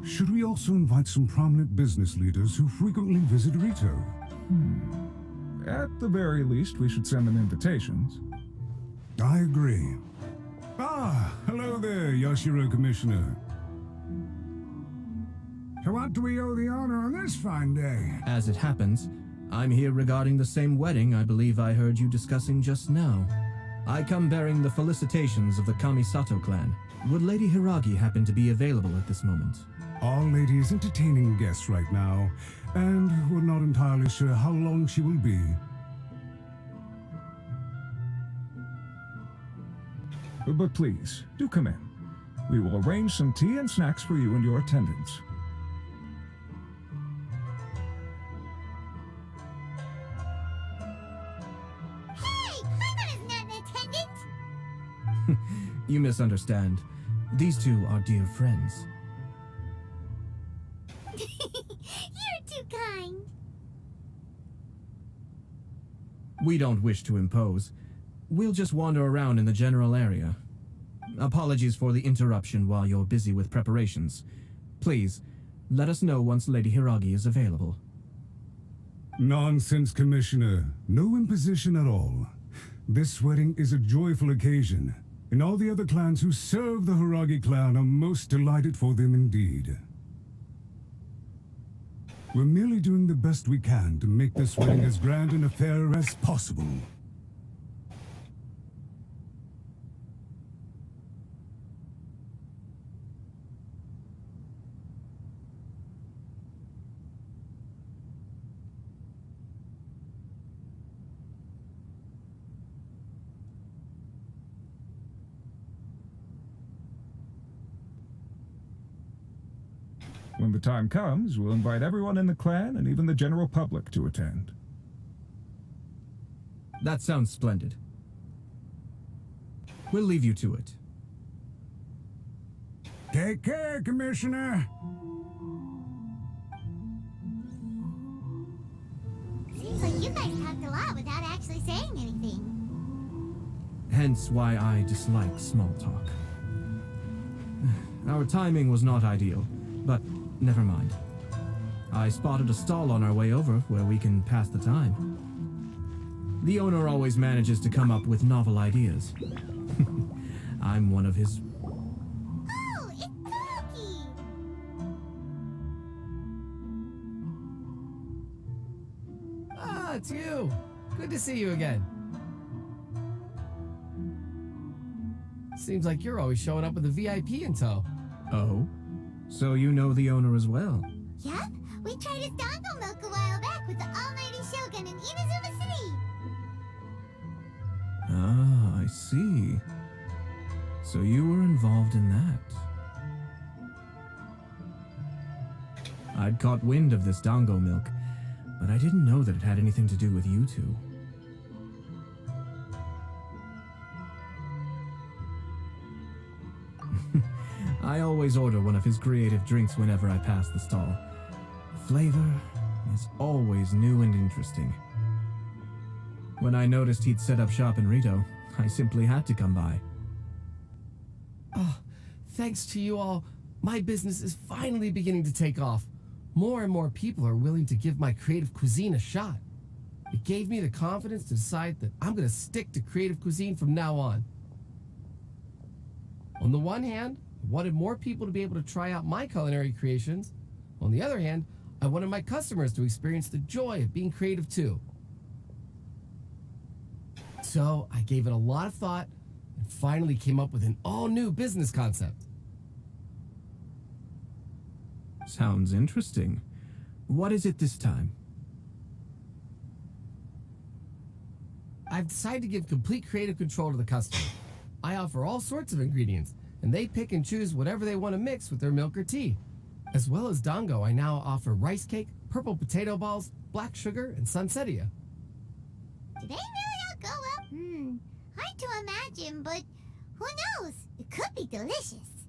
Should we also invite some prominent business leaders who frequently visit Rito? At the very least, we should send them invitations. I agree. Hello there, Yashiro Commissioner. To what do we owe the honor on this fine day? As it happens, I'm here regarding the same wedding I believe I heard you discussing just now. I come bearing the felicitations of the Kamisato clan. Would Lady Hiragi happen to be available at this moment? Our lady is entertaining guests right now, and we're not entirely sure how long she will be. But please, do come in. We will arrange some tea and snacks for you and your attendants. Hey! Paimon is not an attendant! You misunderstand. These two are dear friends. You're too kind. We don't wish to impose. We'll just wander around in the general area. Apologies for the interruption while you're busy with preparations. Please, let us know once Lady Hiragi is available. Nonsense, Commissioner. No imposition at all. This wedding is a joyful occasion, and all the other clans who serve the Hiragi clan are most delighted for them indeed. We're merely doing the best we can to make this wedding as grand an affair as possible. When the time comes, we'll invite everyone in the clan and even the general public to attend. That sounds splendid. We'll leave you to it. Take care, Commissioner. Seems like you guys talked a lot without actually saying anything. Hence why I dislike small talk. Our timing was not ideal, but never mind. I spotted a stall on our way over where we can pass the time. The owner always manages to come up with novel ideas. I'm one of his... Oh, it's Taki! Ah, it's you! Good to see you again. Seems like you're always showing up with a VIP in tow. Oh? So you know the owner as well? Yep, we tried his dango milk a while back with the Almighty Shogun in Inazuma City. Ah, I see. So you were involved in that. I'd caught wind of this dango milk, but I didn't know that it had anything to do with you two. I always order one of his creative drinks whenever I pass the stall. The flavor is always new and interesting. When I noticed he'd set up shop in Rito, I simply had to come by. Oh, thanks to you all, my business is finally beginning to take off. More and more people are willing to give my creative cuisine a shot. It gave me the confidence to decide that I'm going to stick to creative cuisine from now on. On the one hand, I wanted more people to be able to try out my culinary creations. On the other hand, I wanted my customers to experience the joy of being creative too. So I gave it a lot of thought and finally came up with an all-new business concept. Sounds interesting. What is it this time? I've decided to give complete creative control to the customer. I offer all sorts of ingredients, and they pick and choose whatever they want to mix with their milk or tea. As well as dango, I now offer rice cake, purple potato balls, black sugar, and sunsettia. Did they really all go well? Hard to imagine, but who knows? It could be delicious.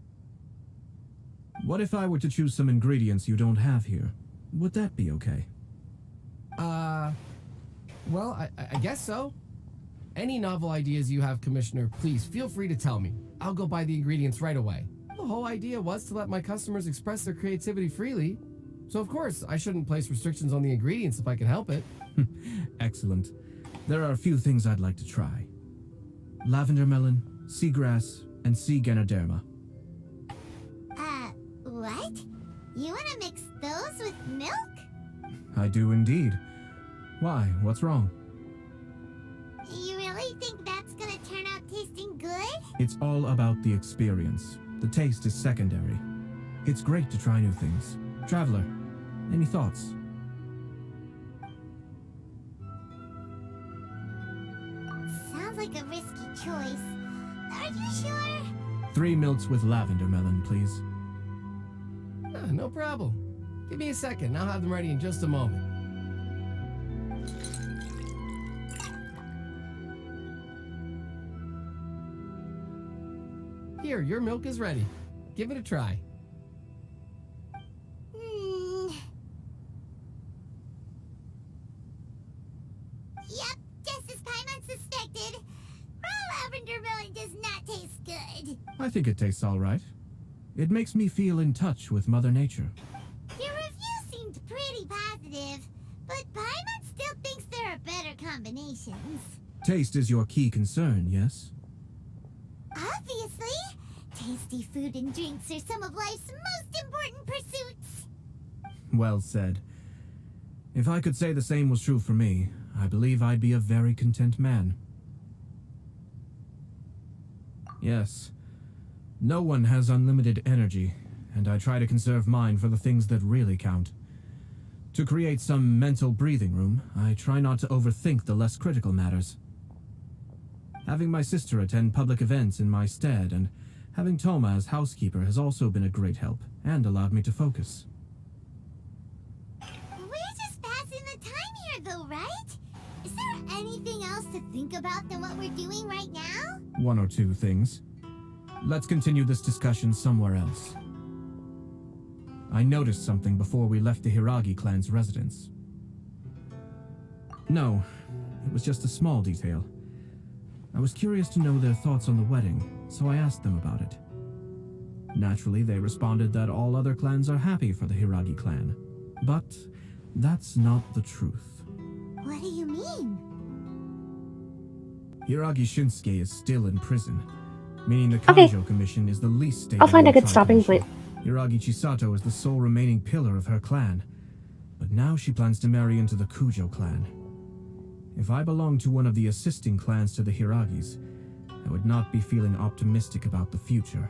What if I were to choose some ingredients you don't have here? Would that be okay? Well, I guess so. Any novel ideas you have, Commissioner, please feel free to tell me. I'll go buy the ingredients right away. The whole idea was to let my customers express their creativity freely. So of course, I shouldn't place restrictions on the ingredients if I can help it. Excellent. There are a few things I'd like to try. Lavender melon, seagrass, and sea Ganoderma. What? You want to mix those with milk? I do indeed. Why? What's wrong? You really think that's gonna turn out tasting good? It's all about the experience. The taste is secondary. It's great to try new things. Traveler, any thoughts? Sounds like a risky choice. Are you sure? 3 milks with lavender melon, please. No problem. Give me a second. I'll have them ready in just a moment. Here, your milk is ready. Give it a try. Yep, just as Paimon suspected. Raw lavender melon does not taste good. I think it tastes all right. It makes me feel in touch with Mother Nature. Your review seemed pretty positive, but Paimon still thinks there are better combinations. Taste is your key concern, yes? Obviously. Tasty food and drinks are some of life's most important pursuits. Well said. If I could say the same was true for me, I believe I'd be a very content man. Yes. No one has unlimited energy, and I try to conserve mine for the things that really count. To create some mental breathing room, I try not to overthink the less critical matters. Having my sister attend public events in my stead and having Toma as housekeeper has also been a great help and allowed me to focus. We're just passing the time here though, right? Is there anything else to think about than what we're doing right now? 1 or 2 things. Let's continue this discussion somewhere else. I noticed something before we left the Hiragi clan's residence. No, it was just a small detail. I was curious to know their thoughts on the wedding, so I asked them about it. Naturally, they responded that all other clans are happy for the Hiragi clan. But that's not the truth. What do you mean? Hiragi Shinsuke is still in prison, meaning the Kanjo Commission is the least stable. I'll find a good stopping point. Hiragi Chisato is the sole remaining pillar of her clan, but now she plans to marry into the Kujo clan. If I belonged to one of the assisting clans to the Hiragis, I would not be feeling optimistic about the future.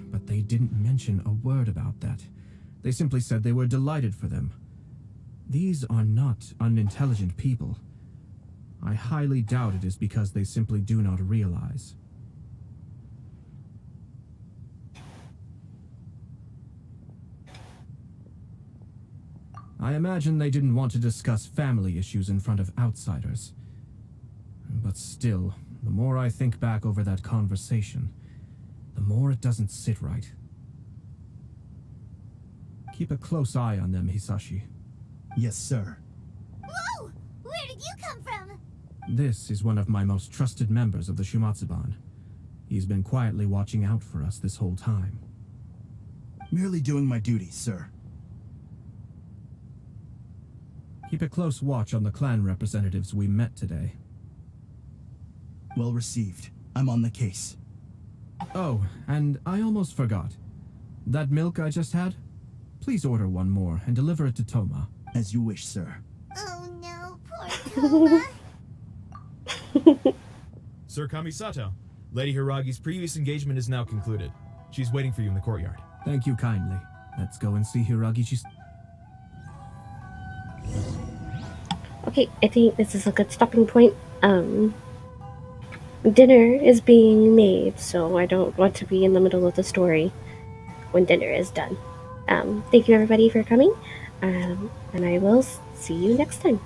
But they didn't mention a word about that. They simply said they were delighted for them. These are not unintelligent people. I highly doubt it is because they simply do not realize. I imagine they didn't want to discuss family issues in front of outsiders. But still, the more I think back over that conversation, the more it doesn't sit right. Keep a close eye on them, Hisashi. Yes, sir. Whoa! Where did you come from? This is one of my most trusted members of the Shumatsuban. He's been quietly watching out for us this whole time. Merely doing my duty, sir. Keep a close watch on the clan representatives we met today. Well received. I'm on the case. Oh, and I almost forgot. That milk I just had? Please order one more and deliver it to Toma. As you wish, sir. Oh no, poor Toma. Sir Kamisato, Lady Hiragi's previous engagement is now concluded. She's waiting for you in the courtyard. Thank you kindly. Let's go and see Hiragi. Okay, I think this is a good stopping point. Dinner is being made, so I don't want to be in the middle of the story when dinner is done. Thank you everybody for coming, and I will see you next time.